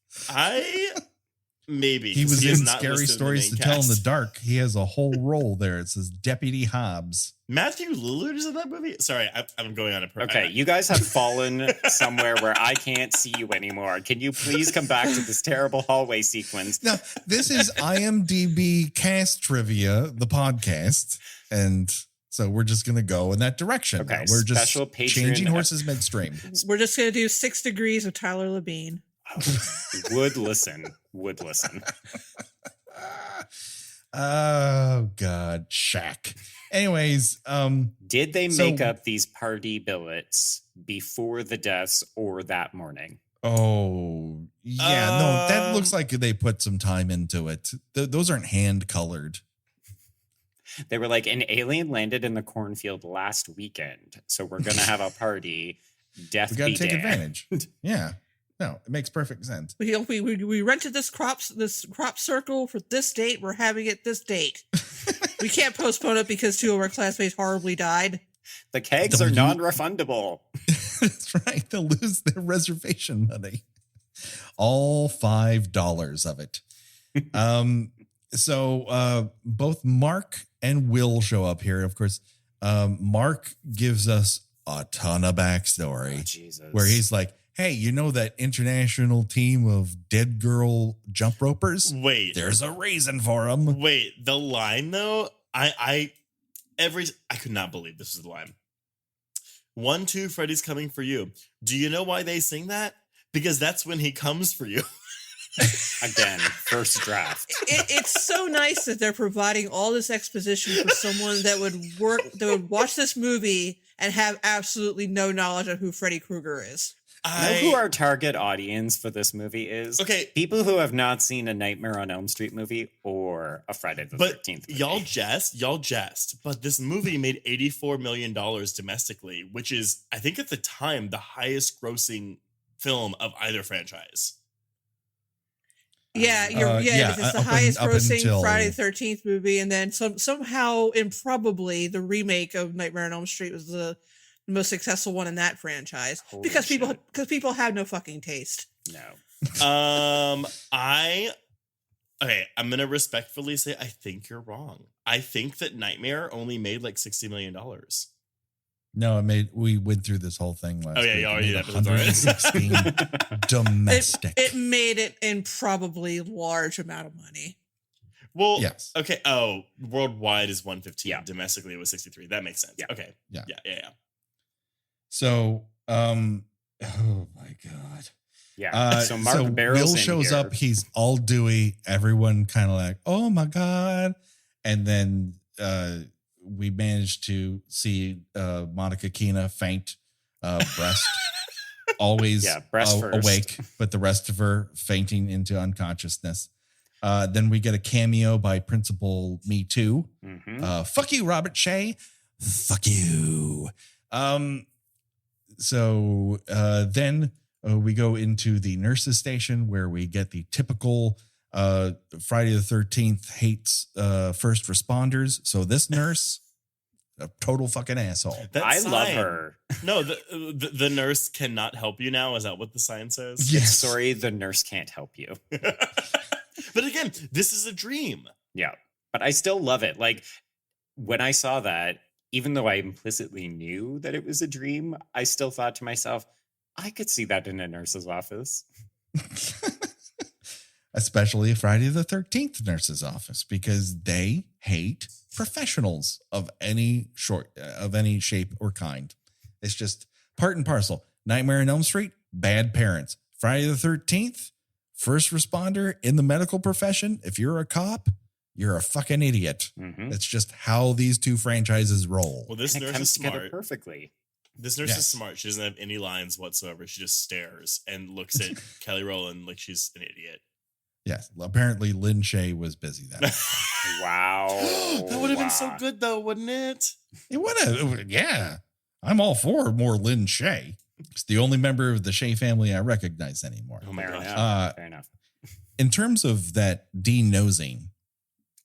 Maybe. He was in not Scary listed Stories in to the main Tell in the cast. Dark. He has a whole role there. It says Deputy Hobbs. Matthew Lillard is in that movie? Sorry, I'm going on a Okay, you guys have fallen somewhere where I can't see you anymore. Can you please come back to this terrible hallway sequence? Now, this is IMDb Cast Trivia, the podcast. And so we're just going to go in that direction. Okay, now. We're just special Patreon changing horses midstream. We're just going to do 6 degrees of Tyler Labine. Would listen. Oh, God. Shaq. Anyways, did they make up these party billets before the deaths or that morning? Oh, yeah. No, that looks like they put some time into it. Those aren't hand colored. They were like, an alien landed in the cornfield last weekend, so we're going to have a party. Death We got to be take damned. advantage. Yeah. No, it makes perfect sense. We rented this crop circle for this date. We're having it this date. We can't postpone it because 2 of our classmates horribly died. The kegs are non-refundable. That's right. They'll lose their reservation money. All $5 of it. So both Mark and Will show up here. Of course, Mark gives us a ton of backstory where he's like, hey, you know that international team of dead girl jump ropers? Wait. There's a reason for them. Wait, the line though, I could not believe this was the line. 1, 2, Freddy's coming for you. Do you know why they sing that? Because that's when he comes for you. Again, first draft. It's so nice that they're providing all this exposition for someone that would watch this movie and have absolutely no knowledge of who Freddy Krueger is. Know who our target audience for this movie is? Okay. People who have not seen a Nightmare on Elm Street movie or a Friday the 13th movie. Y'all jest, but this movie made $84 million domestically, which is, I think at the time, the highest grossing film of either franchise. Yeah, it's the highest grossing Friday the 13th movie, and then somehow improbably the remake of Nightmare on Elm Street was the most successful one in that franchise because people have no fucking taste. No. I'm gonna respectfully say I think you're wrong. I think that Nightmare only made like $60 million. No, we went through this whole thing last week. You already did. 116 domestic. It made it in probably large amount of money. Well, yes. Okay. Oh, worldwide is 115. Yeah. Domestically, it was 63. That makes sense. Yeah. Okay. Yeah. So, oh my God. Yeah. So Mark Barrels Will shows up. He's all dewy. Everyone kind of like, oh my God. And then we managed to see Monica Keena faint, breast always breast awake, but the rest of her fainting into unconsciousness. Then we get a cameo by Principal Me Too. Mm-hmm. Fuck you, Robert Shea. Fuck you. So then we go into the nurses' station where we get the typical Friday the 13th hates first responders. So this nurse, a total fucking asshole. I love her. No, the nurse cannot help you now. Is that what the sign says? Yes. Sorry, the nurse can't help you. But again, this is a dream. Yeah, but I still love it. Like when I saw that, even though I implicitly knew that it was a dream, I still thought to myself, I could see that in a nurse's office. Especially Friday the 13th nurse's office, because they hate professionals of any shape or kind. It's just part and parcel. Nightmare on Elm Street, bad parents. Friday the 13th, first responder in the medical profession. If you're a cop, you're a fucking idiot. Mm-hmm. It's just how these two franchises roll. Well, this nurse is smart. Perfectly. This nurse is smart. She doesn't have any lines whatsoever. She just stares and looks at Kelly Rowland like she's an idiot. Yes. Apparently Lynn Shay was busy that day. Wow. That would have been so good though, wouldn't it? It would have. Yeah. I'm all for more Lynn Shay. It's the only member of the Shay family I recognize anymore. Oh my Fair enough. In terms of that de-nosing.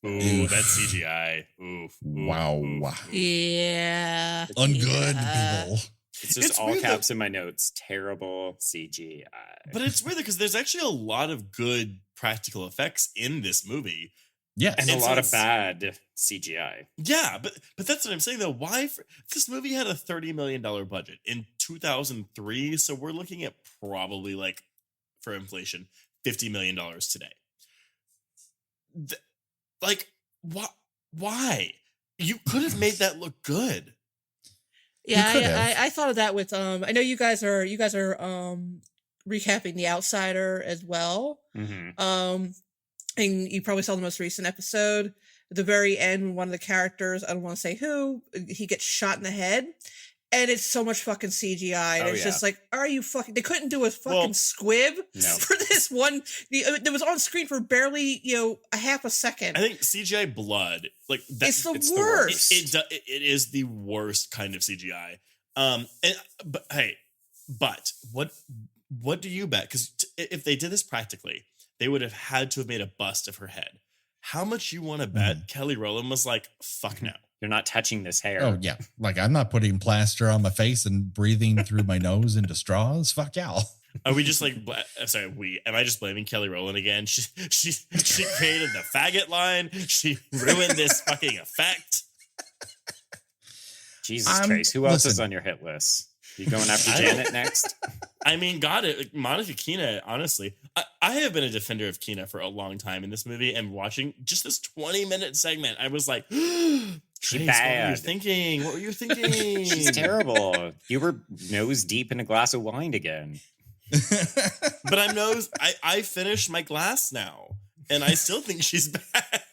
Ooh, that's CGI. Oof. Wow. Yeah. Ungood people. It's just all caps in my notes. Terrible CGI. But it's weird because there's actually a lot of good practical effects in this movie. Yes. And a lot of bad CGI. Yeah, but that's what I'm saying though. Why this movie had a $30 million budget in 2003, so we're looking at probably like, for inflation, $50 million today. Why? You could have made that look good. Yeah, I thought of that with I know you guys are recapping The Outsider as well. Mm-hmm. And you probably saw the most recent episode. At the very end, one of the characters, I don't want to say who, he gets shot in the head. And it's so much fucking CGI. And it's just like, are you fucking... They couldn't do a fucking squib for this one. It was on screen for barely, a half a second. I think CGI blood, like... It's the worst. It is the worst kind of CGI. But what do you bet? Because if they did this practically, they would have had to have made a bust of her head. How much you want to bet Kelly Rowland was like, fuck no. You're not touching this hair. Oh, yeah. Like, I'm not putting plaster on my face and breathing through my nose into straws. Fuck y'all. Are we just like, am I just blaming Kelly Rowland again? She created the faggot line. She ruined this fucking effect. Jesus Christ. Who else is on your hit list? You going after Janet next? I mean, Monica Keena, honestly, I have been a defender of Keena for a long time in this movie, and watching just this 20-minute segment, I was like, she's bad. What were you thinking? She's terrible. You were nose deep in a glass of wine again. But I finished my glass now, and I still think she's bad.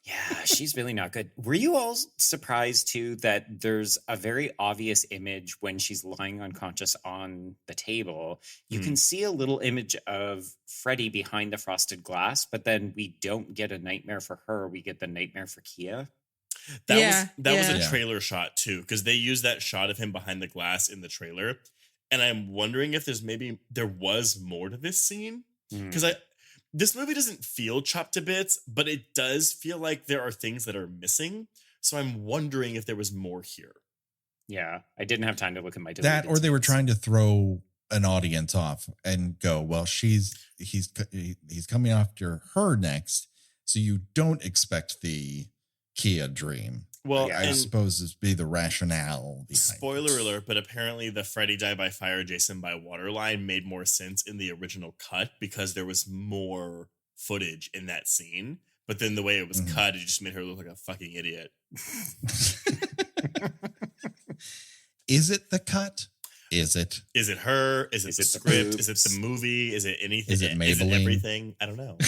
Yeah, she's really not good. Were you all surprised too that there's a very obvious image when she's lying unconscious on the table? You can see a little image of Freddy behind the frosted glass, but then we don't get a nightmare for her. We get the nightmare for Kia. That was a trailer shot too, because they used that shot of him behind the glass in the trailer. And I'm wondering if there was more to this scene. Because this movie doesn't feel chopped to bits, but it does feel like there are things that are missing. So I'm wondering if there was more here. Yeah, I didn't have time to look at my That, or they were trying to throw an audience off and go, well, he's coming after her next, so you don't expect the Kia dream. Well, I suppose this be the rationale behind spoiler alert, but apparently the Freddy die by fire, Jason by water line made more sense in the original cut because there was more footage in that scene. But then the way it was cut, it just made her look like a fucking idiot. Is it the cut? Is it? Is it her? Is it the script? Is it the movie? Is it anything? Is it Maybelline? Is it everything? I don't know.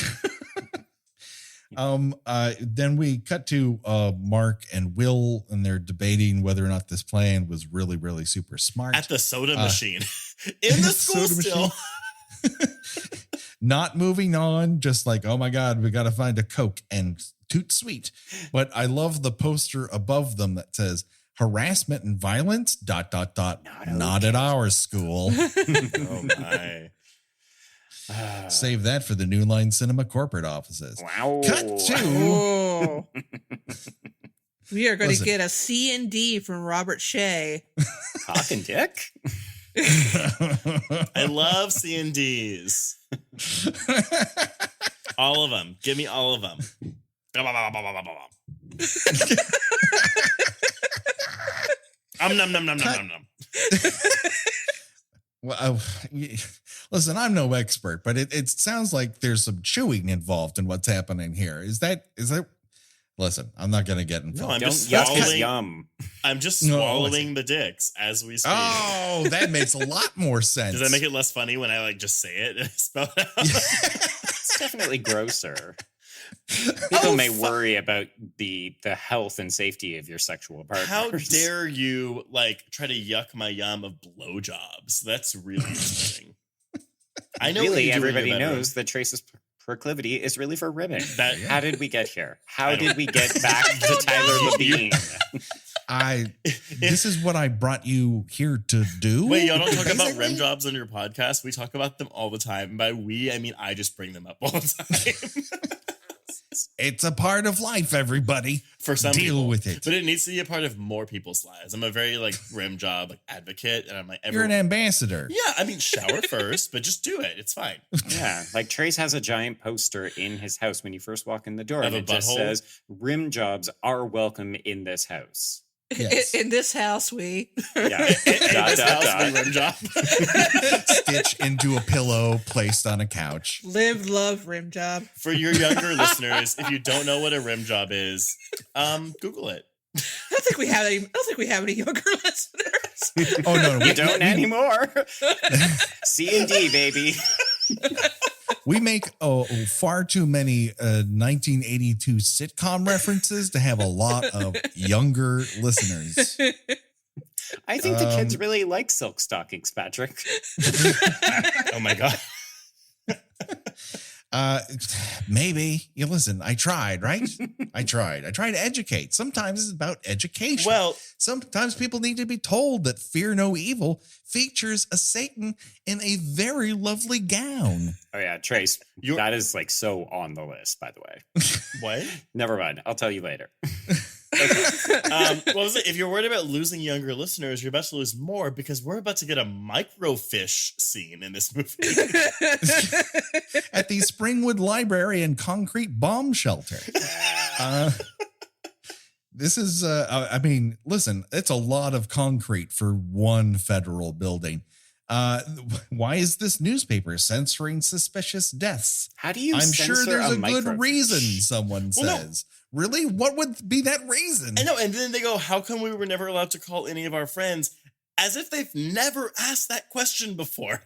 Then we cut to Mark and Will, and they're debating whether or not this plan was really, really super smart. At the soda machine. In the school still. Not moving on, just like, oh my God, we got to find a Coke and toot sweet. But I love the poster above them that says, harassment and violence, ... Not at our school. Oh my. Save that for the New Line Cinema corporate offices. Wow. Cut to. Oh. We are going to get a C and D from Robert Shea. Cock and dick? I love C&Ds. All of them. Give me all of them. Nom nom nom nom nom nom. Well, listen, I'm no expert, but it sounds like there's some chewing involved in what's happening here. Is that? Listen, I'm not going to get involved. No, I'm just Yuck swallowing. is yum. I'm just swallowing the dicks as we speak. Oh, that makes a lot more sense. Does that make it less funny when I just say it and spell it out? It's definitely grosser. People may worry about the health and safety of your sexual partners. How dare you try to yuck my yum of blowjobs? That's really interesting. I know really everybody knows that Trace's proclivity is really for ribbing. How did we get here? How did we get back to Tyler Labine? This is what I brought you here to do. Wait, y'all don't talk about rim jobs on your podcast? We talk about them all the time. And by we, I mean I just bring them up all the time. It's a part of life, everybody. For some deal people. with it. But it needs to be a part of more people's lives. I'm a very rim job advocate, and I'm like, you're an ambassador. Yeah, I mean, shower first, but just do it. It's fine. Yeah, Trace has a giant poster in his house when you first walk in the door, and it just says, "Rim jobs are welcome in this house." Yes. In this house, we. Yeah. We rim job. Stitch into a pillow placed on a couch. Live, love, rim job. For your younger listeners, if you don't know what a rim job is, Google it. I don't think we have any younger listeners. Oh no, we don't anymore. C&D, baby. We make far too many 1982 sitcom references to have a lot of younger listeners. I think the kids really like silk stockings, Patrick. Oh my God. Maybe. You listen, I tried, right? I tried to educate. Sometimes it's about education. Well, sometimes people need to be told that Fear No Evil features a Satan in a very lovely gown. Oh yeah, Trace, that is so on the list, by the way. What? Never mind. I'll tell you later. What was it? If you're worried about losing younger listeners, you're about to lose more because we're about to get a microfish scene in this movie. At the Springwood Library and Concrete Bomb Shelter. This is, listen, it's a lot of concrete for one federal building. Why is this newspaper censoring suspicious deaths? How do you I'm censor sure there's a good microfiche? reason, someone says. No. Really? What would be that reason? I know. And then they go, how come we were never allowed to call any of our friends? As if they've never asked that question before.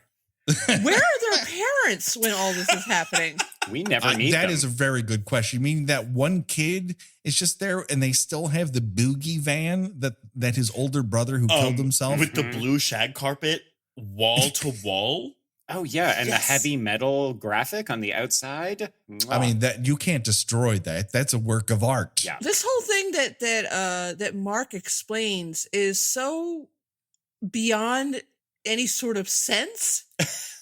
Where are their parents when all this is happening? We never meet That them. is a very good question. Meaning that one kid is just there and they still have the boogie van that his older brother who killed himself. With the blue shag carpet, wall to wall. Oh yeah, and the heavy metal graphic on the outside. I mean, that you can't destroy that. That's a work of art. Yeah. This whole thing that Mark explains is so beyond any sort of sense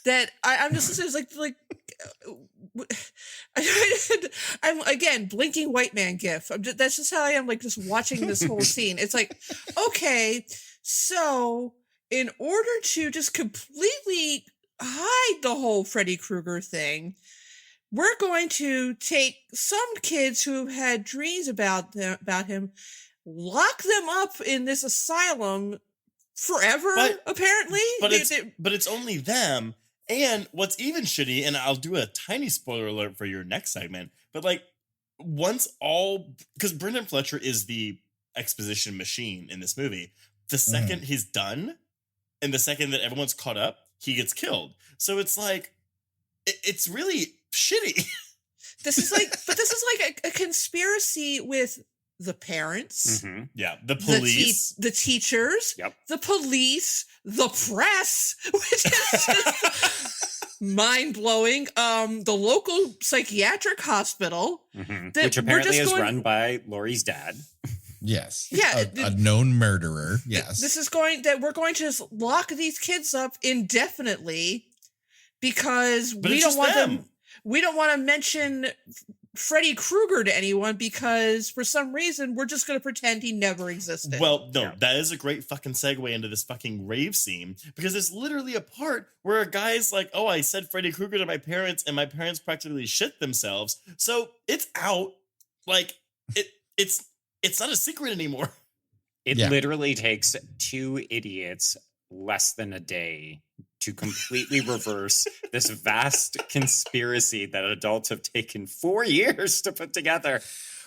that I'm just listening. It's like I'm again blinking white man gif. That's just how I am. Like just watching this whole scene. It's like, okay, so in order to just completely hide the whole Freddy Krueger thing, we're going to take some kids who had dreams about him, lock them up in this asylum forever. Apparently, but it's only them. And what's even shitty, and I'll do a tiny spoiler alert for your next segment, but like because Brendan Fletcher is the exposition machine in this movie. The second he's done, and the second that everyone's caught up, he gets killed. So it's like, it's really shitty. This is like a conspiracy with the parents, yeah, the police, the teachers, the police, the press, which is just mind blowing. The local psychiatric hospital, which apparently is run by Laurie's dad. Yes. Yeah. A known murderer. Yes. This is we're going to just lock these kids up indefinitely because we don't want them. We don't want to mention Freddy Krueger to anyone because for some reason we're just going to pretend he never existed. Well, no, that is a great fucking segue into this fucking rave scene because there's literally a part where a guy's like, "Oh, I said Freddy Krueger to my parents, and my parents practically shit themselves." So it's out. Like it's not a secret anymore. It literally takes two idiots less than a day to completely reverse this vast conspiracy that adults have taken 4 years to put together.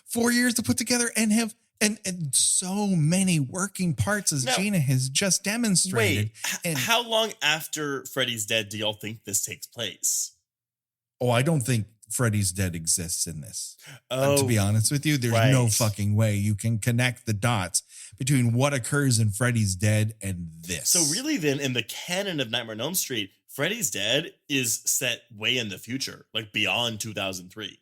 4 years to put together and have and so many working parts as Gina has just demonstrated. Wait, how long after Freddy's dead do y'all think this takes place? Oh, I don't think Freddy's Dead exists in this. Oh, to be honest with you, there's no fucking way you can connect the dots between what occurs in Freddy's Dead and this. So really then, in the canon of Nightmare on Elm Street, Freddy's Dead is set way in the future, like beyond 2003.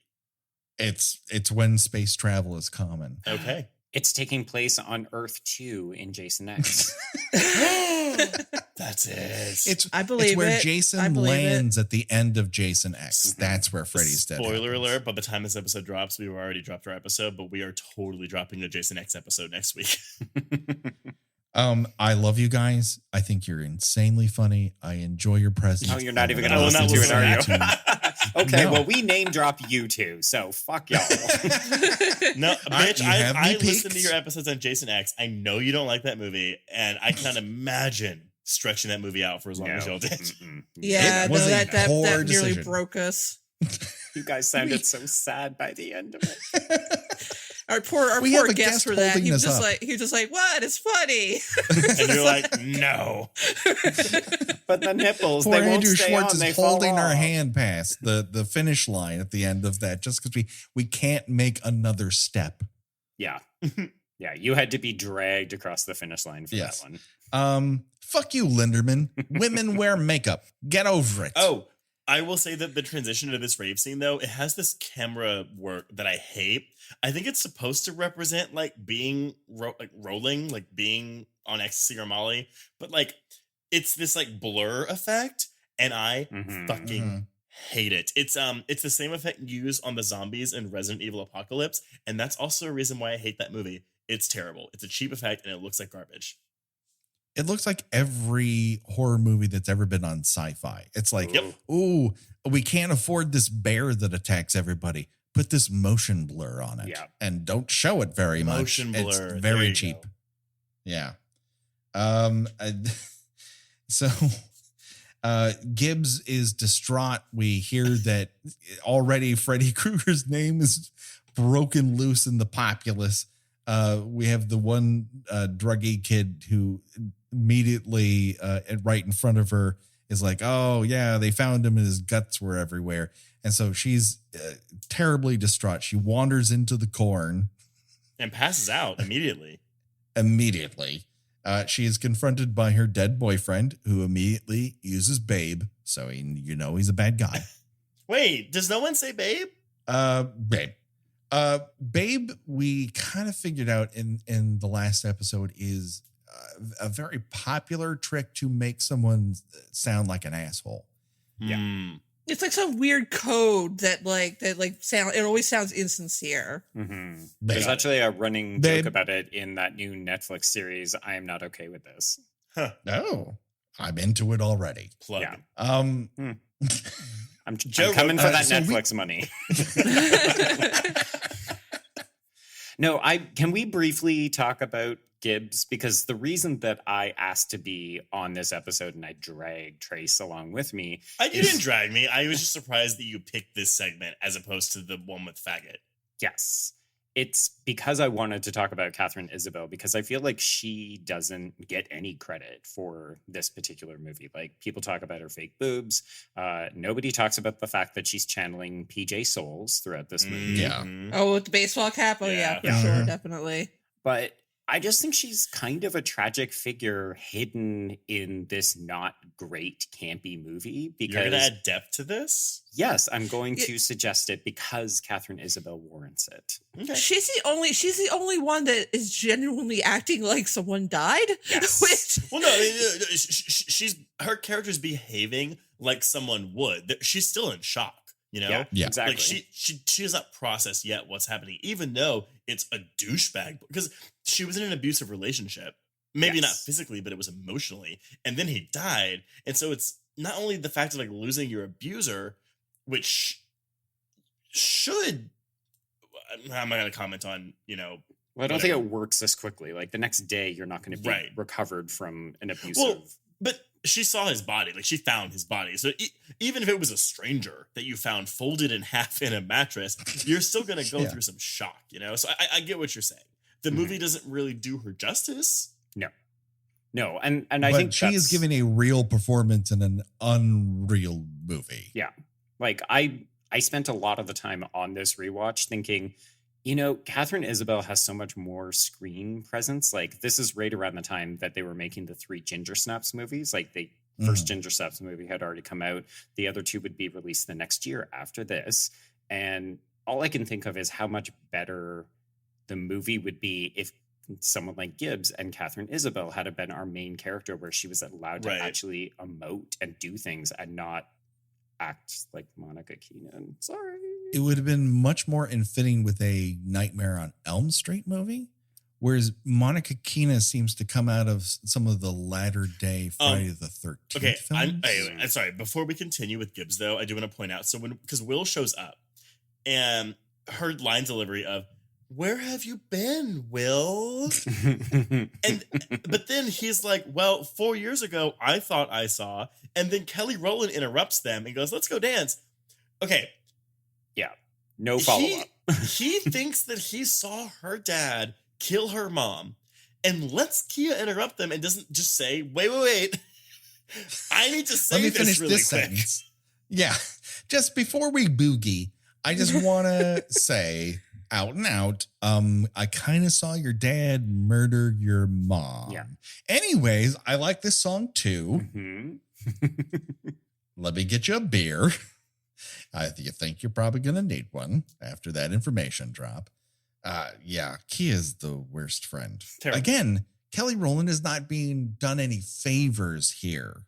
It's when space travel is common. Okay. It's taking place on Earth 2 in Jason X. That's it. I believe it's where it. Jason lands at the end of Jason X. That's where Freddy's Dead Spoiler happens. alert, by the time this episode drops, we've already dropped our episode, but we are totally dropping a Jason X episode next week. I love you guys. I think you're insanely funny. I enjoy your presence. Oh, you're not even going to listen to it, are you? Okay, well, we name drop you two, so fuck y'all. No, bitch, I listen to your episodes on Jason X. I know you don't like that movie, and I can't imagine stretching that movie out for as long as y'all did. Yeah, no, that nearly decision. broke us. You guys sounded so sad by the end of it. Our poor guest for that. He was just like, what? It's funny. And you're like, no. But the nipples, Poor they won't Andrew stay Schwartz on. They is fall holding our off. hand past the finish line at the end of that just because we can't make another step. Yeah. Yeah, you had to be dragged across the finish line for that one. Fuck you, Linderman. Women wear makeup. Get over it. Oh, I will say that the transition to this rave scene, though, it has this camera work that I hate. I think it's supposed to represent like being rolling, like being on ecstasy or Molly, but like it's this like blur effect, and I fucking hate it. It's the same effect used on the zombies in Resident Evil Apocalypse, and that's also a reason why I hate that movie. It's terrible. It's a cheap effect, and it looks like garbage. It looks like every horror movie that's ever been on sci-fi. It's like, ooh, we can't afford this bear that attacks everybody. Put this motion blur on it. Yeah. And don't show it very much. Motion blur. It's very cheap. Go. Yeah. So Gibbs is distraught. We hear that already Freddy Krueger's name is broken loose in the populace. We have the one druggy kid who immediately right in front of her is like, oh yeah, they found him and his guts were everywhere. And so she's terribly distraught. She wanders into the corn and passes out immediately. She is confronted by her dead boyfriend, who immediately uses Babe. So he's a bad guy. Wait, does no one say Babe? Babe. Babe, we kind of figured out in the last episode is a very popular trick to make someone sound like an asshole. Yeah. It's like some weird code that sound. It always sounds insincere. Mm-hmm. There's actually a running joke about it in that new Netflix series. I am not okay with this. Huh. Oh, I'm into it already. Plug. Yeah. Um, I'm coming for that Netflix money. No, can we briefly talk about Gibbs? Because the reason that I asked to be on this episode and I dragged Trace along with me. You didn't drag me. I was just surprised that you picked this segment as opposed to the one with Faggot. Yes. It's because I wanted to talk about Katherine Isabelle, because I feel like she doesn't get any credit for this particular movie. Like, people talk about her fake boobs. Nobody talks about the fact that she's channeling PJ Souls throughout this movie. Yeah. Oh, with the baseball cap? Oh, yeah, for sure, definitely. But I just think she's kind of a tragic figure hidden in this not great campy movie. Because you're going to add depth to this? Yes, I'm going to suggest it because Katherine Isabelle warrants it. Okay. She's the only one that is genuinely acting like someone died. Yes. Well, no, she's her character's behaving like someone would. She's still in shock. You know, yeah, exactly. Like she has not processed yet what's happening, even though it's a douchebag, because she was in an abusive relationship, maybe not physically, but it was emotionally, and then he died, and so it's not only the fact of like losing your abuser, which should I'm not going to comment on, Well, I don't think it works this quickly. Like, the next day, you're not going to be recovered from an abusive. Well, but she saw his body. Like, she found his body. So even if it was a stranger that you found folded in half in a mattress, you're still going to go through some shock, you know? So I get what you're saying. The movie doesn't really do her justice. No. And I think she is giving a real performance in an unreal movie. Yeah. Like, I spent a lot of the time on this rewatch thinking, Katherine Isabelle has so much more screen presence. Like, this is right around the time that they were making the 3 Ginger Snaps movies. Like, the first Ginger Snaps movie had already come out. The other 2 would be released the next year after this. And all I can think of is how much better the movie would be if someone like Gibbs and Katherine Isabelle had been our main character, where she was allowed to actually emote and do things and not act like Monica Keenan. Sorry. It would have been much more in fitting with a Nightmare on Elm Street movie, whereas Monica Keenan seems to come out of some of the latter day Friday the 13th films. I'm sorry. Before we continue with Gibbs, though, I do want to point out, because Will shows up and her line delivery of, "Where have you been, Will?" But then he's like, "Well, 4 years ago, I thought I saw." And then Kelly Rowland interrupts them and goes, "Let's go dance." Okay. Yeah. No follow-up. He thinks that he saw her dad kill her mom, and lets Kia interrupt them and doesn't just say, wait. I need to say this really quick. Sentence. Yeah. Just before we boogie, I just want to say out and out, I kind of saw your dad murder your mom. Yeah. Anyways, I like this song too. Mm-hmm. Let me get you a beer. You think you're probably going to need one after that information drop. Yeah, Kia's the worst friend. Terrible. Again, Kelly Rowland is not being done any favors here.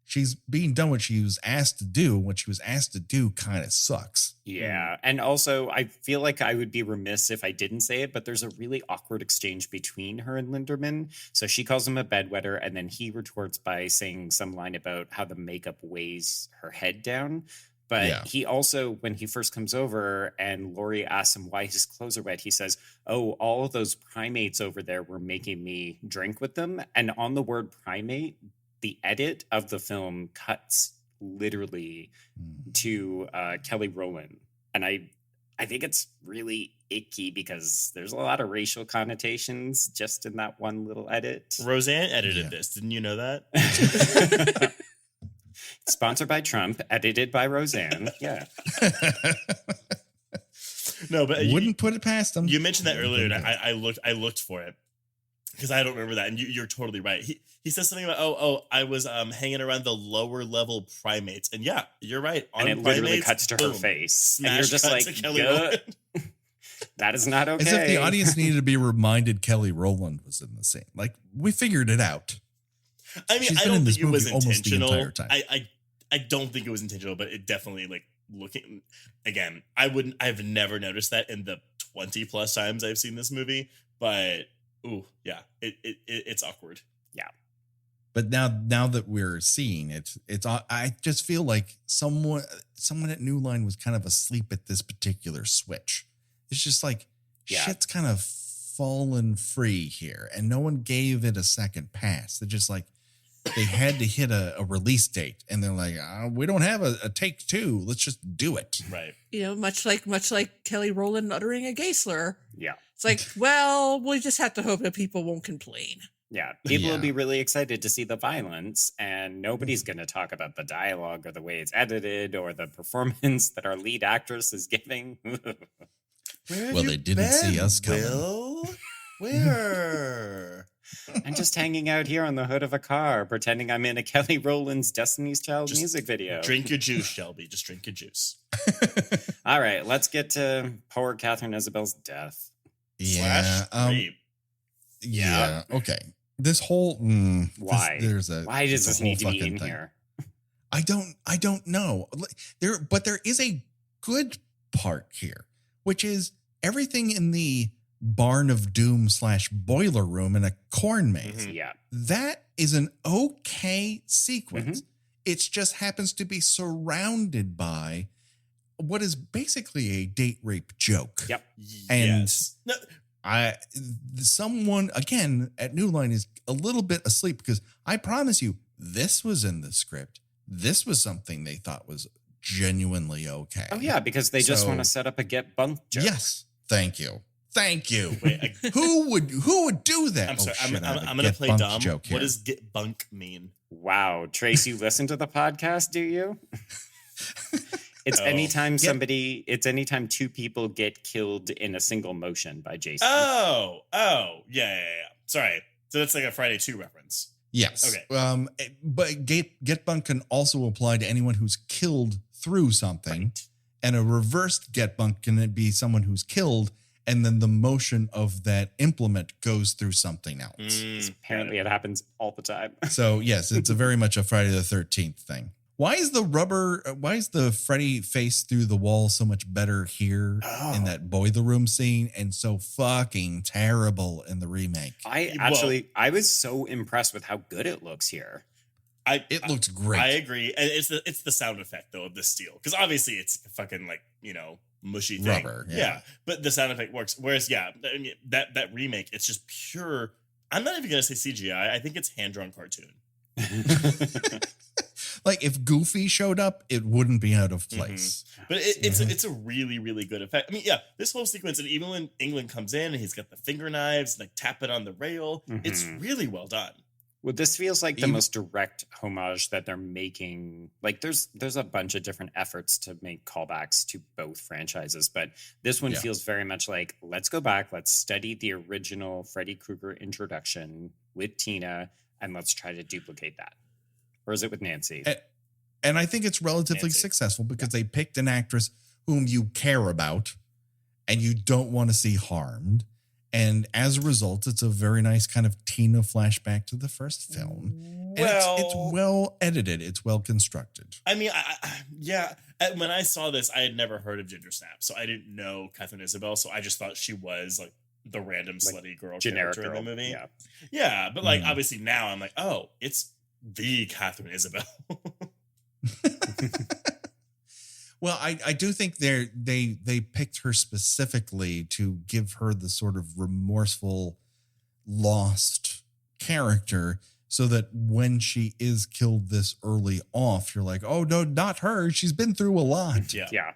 She's being done what she was asked to do. What she was asked to do kind of sucks. Yeah. And also, I feel like I would be remiss if I didn't say it, but there's a really awkward exchange between her and Linderman. So she calls him a bedwetter, and then he retorts by saying some line about how the makeup weighs her head down. But he also, when he first comes over and Laurie asks him why his clothes are wet, he says, "Oh, all of those primates over there were making me drink with them." And on the word primate, the edit of the film cuts literally to Kelly Rowland. And I think it's really icky because there's a lot of racial connotations just in that one little edit. Roseanne edited this. Didn't you know that? Sponsored by Trump, edited by Roseanne. Yeah. No, but wouldn't put it past them. You mentioned that earlier, and I looked for it because I don't remember that, and you're totally right. He says something about I was hanging around the lower level primates, and yeah, you're right. On and it literally cuts to her face, and you're just like, that is not okay. As if the audience needed to be reminded Kelly Rowland was in the scene. Like, we figured it out. I mean, I don't think it was intentional. I I don't think it was intentional, but it definitely like looking again. I've never noticed that in the 20 plus times I've seen this movie, but it's awkward. Yeah. But now that we're seeing it, I just feel like someone at New Line was kind of asleep at this particular switch. It's just like shit's kind of fallen free here, and no one gave it a second pass. They're just like they had to hit a release date, and they're like, we don't have a take two. Let's just do it. Right. Much like Kelly Rowland uttering a gay slur. Yeah. It's like, well, we just have to hope that people won't complain. Yeah, people will be really excited to see the violence, and nobody's going to talk about the dialogue or the way it's edited or the performance that our lead actress is giving. Well, they didn't see us coming. Will? Where? I'm just hanging out here on the hood of a car, pretending I'm in a Kelly Rowland's Destiny's Child music video. Drink your juice, Shelby. Just drink your juice. All right, let's get to poor Katherine Isabelle's death. Yeah. Rape. Yeah. Okay. This whole why does this need to be in here? I don't know. There is a good part here, which is everything in the barn of doom / boiler room in a corn maze. Yeah, that is an okay sequence. It just happens to be surrounded by what is basically a date rape joke. Yep. And yes. No. Someone again at New Line is a little bit asleep, because I promise you this was in the script. This was something they thought was genuinely okay. Oh yeah, because they just want to set up a get bunked joke. Yes. Thank you. Wait, who would do that? I'm sorry. I'm going to play dumb. What does get bunk mean? Wow, Trace, you listen to the podcast, do you? It's anytime two people get killed in a single motion by Jason. Yeah. Sorry. So that's like a Friday 2 reference. Yes. Okay. But get bunk can also apply to anyone who's killed through something. Right. And a reversed get bunk can be someone who's killed, and then the motion of that implement goes through something else. Apparently it happens all the time. So yes, it's very much a Friday the 13th thing. Why is the Freddy face through the wall so much better here in that boiler room scene, and so fucking terrible in the remake? I was so impressed with how good it looks here. It looks great. I agree. And it's the sound effect though of the steel. Because obviously it's a fucking mushy thing. Rubber. Yeah. But the sound effect works. Whereas, that remake, it's just pure. I'm not even gonna say CGI. I think it's hand-drawn cartoon. Like if Goofy showed up, it wouldn't be out of place. But it's a really, really good effect. I mean, yeah, this whole sequence, and even when England comes in and he's got the finger knives, like tapping on the rail, it's really well done. Well, this feels like the most direct homage that they're making. Like there's a bunch of different efforts to make callbacks to both franchises, but this one feels very much like, let's go back, let's study the original Freddy Krueger introduction with Tina, and let's try to duplicate that. Or is it with Nancy? And I think it's relatively successful because they picked an actress whom you care about and you don't want to see harmed. And as a result, it's a very nice kind of Tina flashback to the first film. And it's well edited. It's well constructed. I mean, when I saw this, I had never heard of Ginger Snap. So I didn't know Katherine Isabelle. So I just thought she was like the random slutty girl generic character girl in the movie. Yeah, but like obviously now I'm like, oh, it's the Katherine Isabelle. Well, I do think they picked her specifically to give her the sort of remorseful, lost character, so that when she is killed this early off, you're like, oh no, not her. She's been through a lot. Yeah.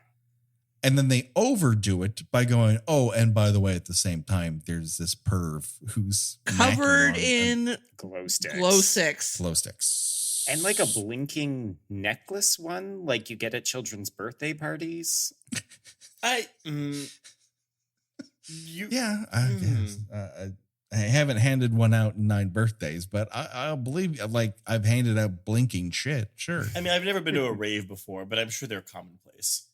And then they overdo it by going, oh, and by the way, at the same time, there's this perv who's covered in glow sticks. Glow sticks. And like a blinking necklace one, like you get at children's birthday parties. I haven't handed one out in 9 birthdays, but I'll believe, like, I've handed out blinking shit. Sure. I mean, I've never been to a rave before, but I'm sure they're commonplace.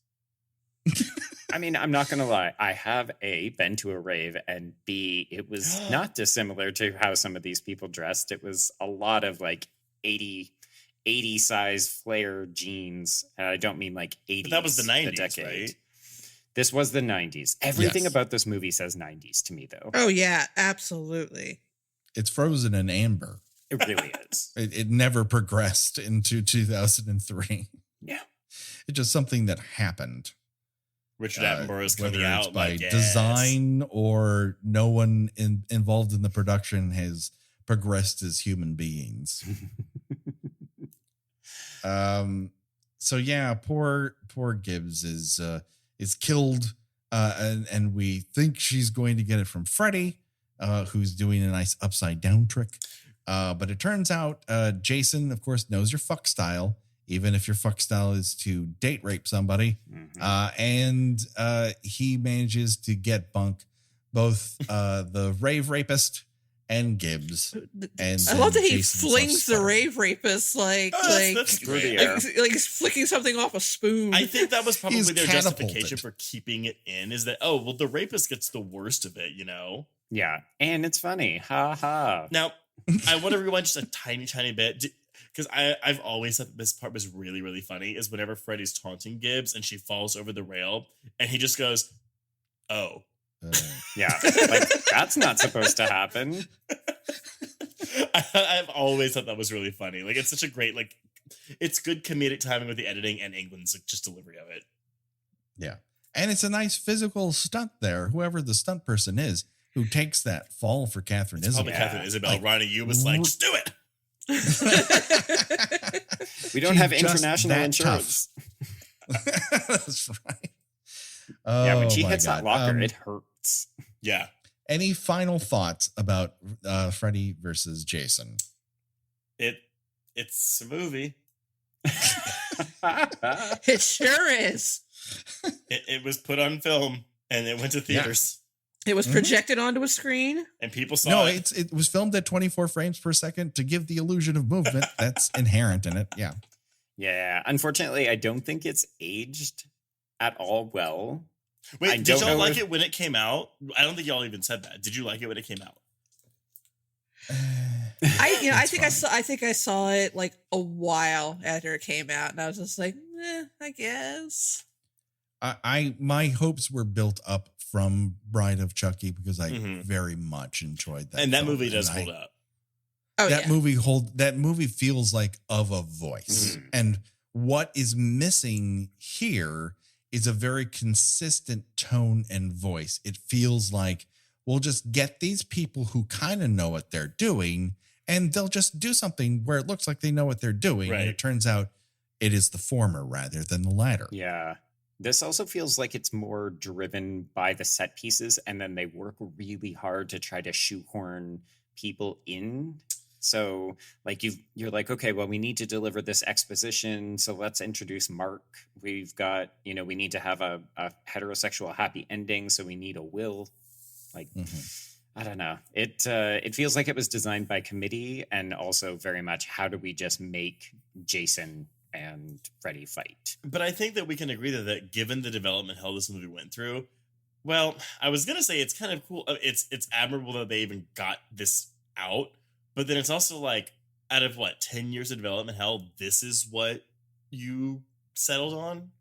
I mean, I'm not going to lie. I have A, been to a rave, and B, it was not dissimilar to how some of these people dressed. It was a lot of like 80 80 size flare jeans. And I don't mean like 80s. But that was the 90s, decade. right? This was the 90s. Everything Yes. about this movie says 90s to me, though. Oh yeah, absolutely. It's frozen in amber. It really is. It never progressed into 2003. Yeah. It's just something that happened. Richard Attenborough is Whether coming it's out by like, yes. design or no one involved in the production has progressed as human beings. So yeah, poor Gibbs is killed, and we think she's going to get it from Freddy, who's doing a nice upside down trick. But it turns out Jason, of course, knows your fuck style, even if your fuck style is to date rape somebody. And he manages to get bunk both the rave rapist and Gibbs. And I love that he Jason's flings the upstart. rave rapist like That's Through great. the air. like he's flicking something off a spoon. I think that was probably He's their catapulted. justification for keeping it in, is that, oh, well, the rapist gets the worst of it, you know? Yeah. And it's funny. Ha ha. Now, I want to rewind just a tiny, tiny bit, because I've always thought this part was really, really funny, is whenever Freddy's taunting Gibbs and she falls over the rail, and he just goes, oh. Yeah. Like, that's not supposed to happen. I've always thought that was really funny. Like, it's such a great, like, it's good comedic timing with the editing and England's like, just delivery of it. Yeah. And it's a nice physical stunt there. Whoever the stunt person is who takes that fall for Katherine It's Isabelle. probably Katherine Isabelle. Like, Ronnie, you was like, just do it. We don't She's have just international that insurance. That's right. Yeah, when she Oh, my hits that God. locker, it hurts. Yeah. Any final thoughts about Freddy versus Jason? It's a movie. It sure is. It was put on film and it went to theaters It was projected onto a screen. and people saw No, it. it was filmed at 24 frames per second to give the illusion of movement that's inherent in it. Yeah. Yeah. Unfortunately, I don't think it's aged at all well. I Wait, did don't y'all know like if- it when it came out? I don't think y'all even said that. Did you like it when it came out? I think I saw it like a while after it came out, and I was just like, I guess. My hopes were built up from Bride of Chucky because I Mhm. very much enjoyed that. And that film, movie does and hold up. Oh that yeah. that movie feels like of a voice. Mhm. And what is missing here is a very consistent tone and voice. It feels like we'll just get these people who kind of know what they're doing and they'll just do something where it looks like they know what they're doing. And Right. it turns out it is the former rather than the latter. Yeah. This also feels like it's more driven by the set pieces, and then they work really hard to try to shoehorn people in. So, like, you're like, okay, well, we need to deliver this exposition, so let's introduce Mark. We've got, we need to have a heterosexual happy ending, so we need a will. Like, I don't know. It feels like it was designed by committee, and also very much, how do we just make Jason and Freddy fight? But I think that we can agree that given the development hell this movie went through, well, I was going to say it's kind of cool. It's admirable that they even got this out. But then it's also like, out of 10 years of development hell, this is what you settled on?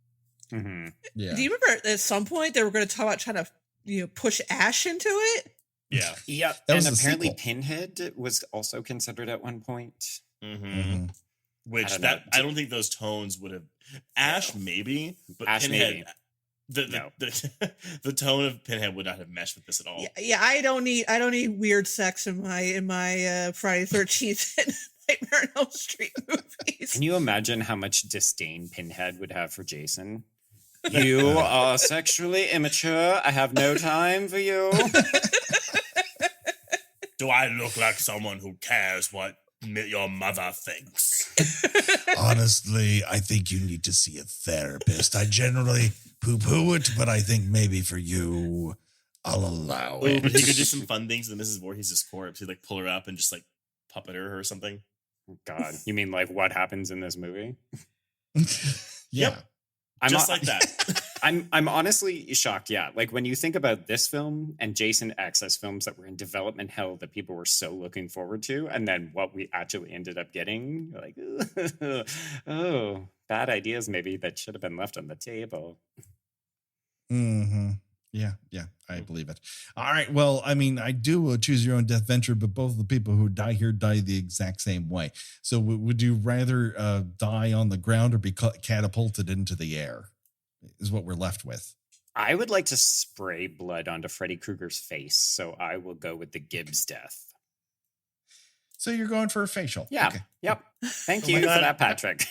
Mm-hmm. Yeah. Do you remember at some point they were going to talk about trying to push Ash into it? Yeah. Yeah, That and was the apparently sequel. Pinhead was also considered at one point. Mm-hmm. Mhm. Which I don't know. I don't think those tones would have. Ash maybe, but Ash Pinhead. maybe. The, the tone of Pinhead would not have meshed with this at all. Yeah, I don't need weird sex in my Friday 13th and Nightmare on Elm Street movies. Can you imagine how much disdain Pinhead would have for Jason? You are sexually immature. I have no time for you. Do I look like someone who cares what your mother thinks? Honestly, I think you need to see a therapist. I generally poo-poo it, but I think maybe for you, I'll allow Oh, it. but he could do some fun things to Mrs. Voorhees' corpse. He'd pull her up and just puppet her or something. God, you mean like what happens in this movie? Yeah. I'm Just al- like that. I'm honestly shocked. Yeah. Like when you think about this film and Jason X as films that were in development hell that people were so looking forward to, and then what we actually ended up getting, like, oh, bad ideas maybe that should have been left on the table. Mm-hmm. Yeah, I believe it. All right. Well, I mean, I do Choose Your Own Deathventure, but both the people who die here die the exact same way. So would you rather die on the ground or be catapulted into the air? Is what we're left with. I would like to spray blood onto Freddy Krueger's face, so I will go with the Gibbs death. So you're going for a facial. Yeah. Okay. Yep. Thank Oh you my for God. that, Patrick.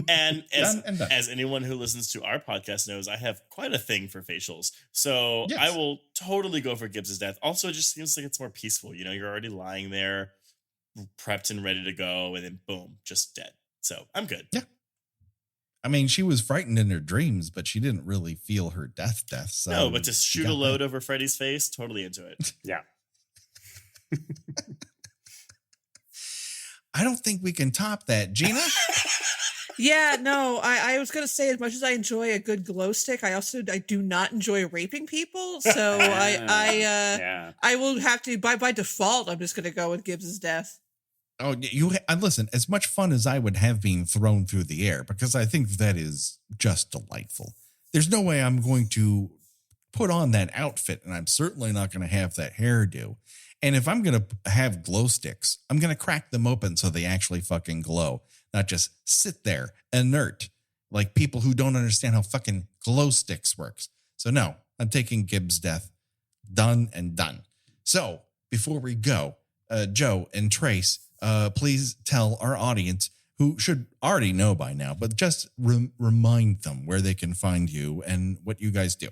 And Done and done. as anyone who listens to our podcast knows, I have quite a thing for facials. So Yes. I will totally go for Gibbs's death. Also, it just seems like it's more peaceful. You know, you're already lying there, prepped and ready to go, and then boom, just dead. So I'm good. Yeah. I mean, she was frightened in her dreams, but she didn't really feel her death. So No, but to she shoot a got load that. over Freddy's face, totally into it. Yeah. I don't think we can top that, Gina. Yeah, no, I was gonna say, as much as I enjoy a good glow stick, I do not enjoy raping people. So Yeah. I will have to by default. I'm just gonna go with Gibbs's death. Oh, listen, as much fun as I would have being thrown through the air, because I think that is just delightful. There's no way I'm going to put on that outfit, and I'm certainly not going to have that hairdo. And if I'm going to have glow sticks, I'm going to crack them open so they actually fucking glow, not just sit there inert like people who don't understand how fucking glow sticks works. So no, I'm taking Gibbs' death. Done and done. So before we go, Joe and Trace, please tell our audience, who should already know by now, but just remind them where they can find you and what you guys do.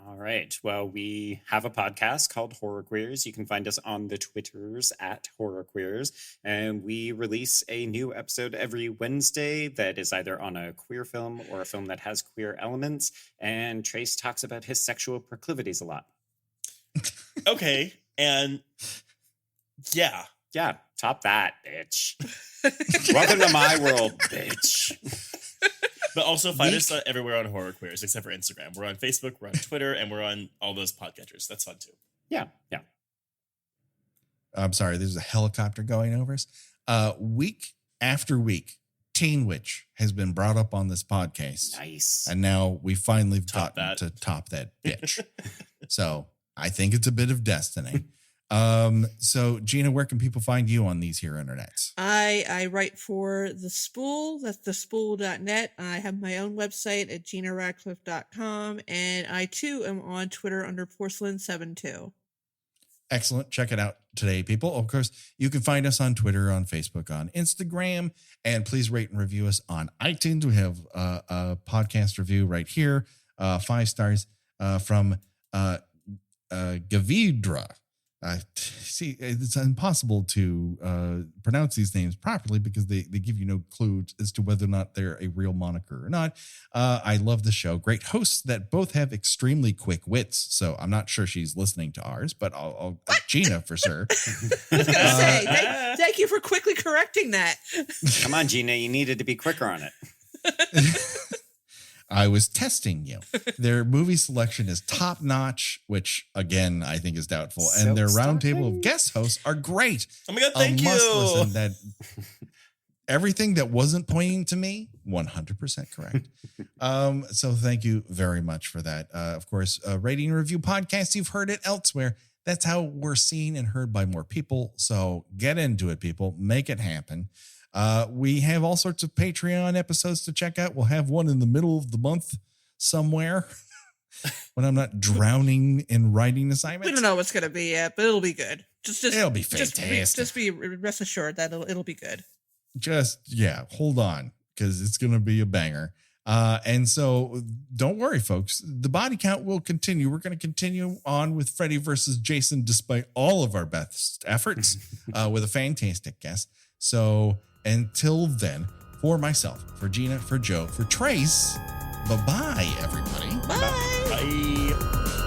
All right. Well, we have a podcast called Horror Queers. You can find us on the Twitters at Horror Queers. And we release a new episode every Wednesday that is either on a queer film or a film that has queer elements. And Trace talks about his sexual proclivities a lot. Okay. And yeah. Yeah. Top that, bitch. Welcome to my world, bitch. But also find us everywhere on Horror Queers, except for Instagram. We're on Facebook, we're on Twitter, and we're on all those podcatchers. That's fun too. Yeah. Yeah. I'm sorry, there's a helicopter going over us. Week after week, Teen Witch has been brought up on this podcast. Nice. And now we finally Top gotten that. to top that bitch. So I think it's a bit of destiny. So Gina, where can people find you on these here internets? I write for The Spool. That's thespool.net. I have my own website at ginaradcliffe.com. And I too am on Twitter under porcelain72. Excellent. Check it out today, people. Of course, you can find us on Twitter, on Facebook, on Instagram, and please rate and review us on iTunes. We have a podcast review right here, 5 stars from Gavidra. See, it's impossible to pronounce these names properly because they give you no clue as to whether or not they're a real moniker or not. I love the show. Great hosts that both have extremely quick wits. So I'm not sure she's listening to ours, but I'll Gina for sure. I was going to say, thank you for quickly correcting that. Come on, Gina. You needed to be quicker on it. I was testing you. Their movie selection is top notch, which again I think is doubtful, and their roundtable of guest hosts are great. Oh my God, thank you. Listen, that everything that wasn't pointing to me, 100% correct. So thank you very much for that. Of course, rating and review podcast. You've heard it elsewhere. That's how we're seen and heard by more people. So get into it, people. Make it happen. We have all sorts of Patreon episodes to check out. We'll have one in the middle of the month somewhere when I'm not drowning in writing assignments. We don't know what's going to be yet, but it'll be good. Just It'll be fantastic. Just be rest assured that it'll be good. Hold on, because it's going to be a banger. And so don't worry, folks. The body count will continue. We're going to continue on with Freddy versus Jason, despite all of our best efforts, with a fantastic guest. So until then, for myself, for Gina, for Joe, for Trace, bye-bye, everybody. Bye. Bye.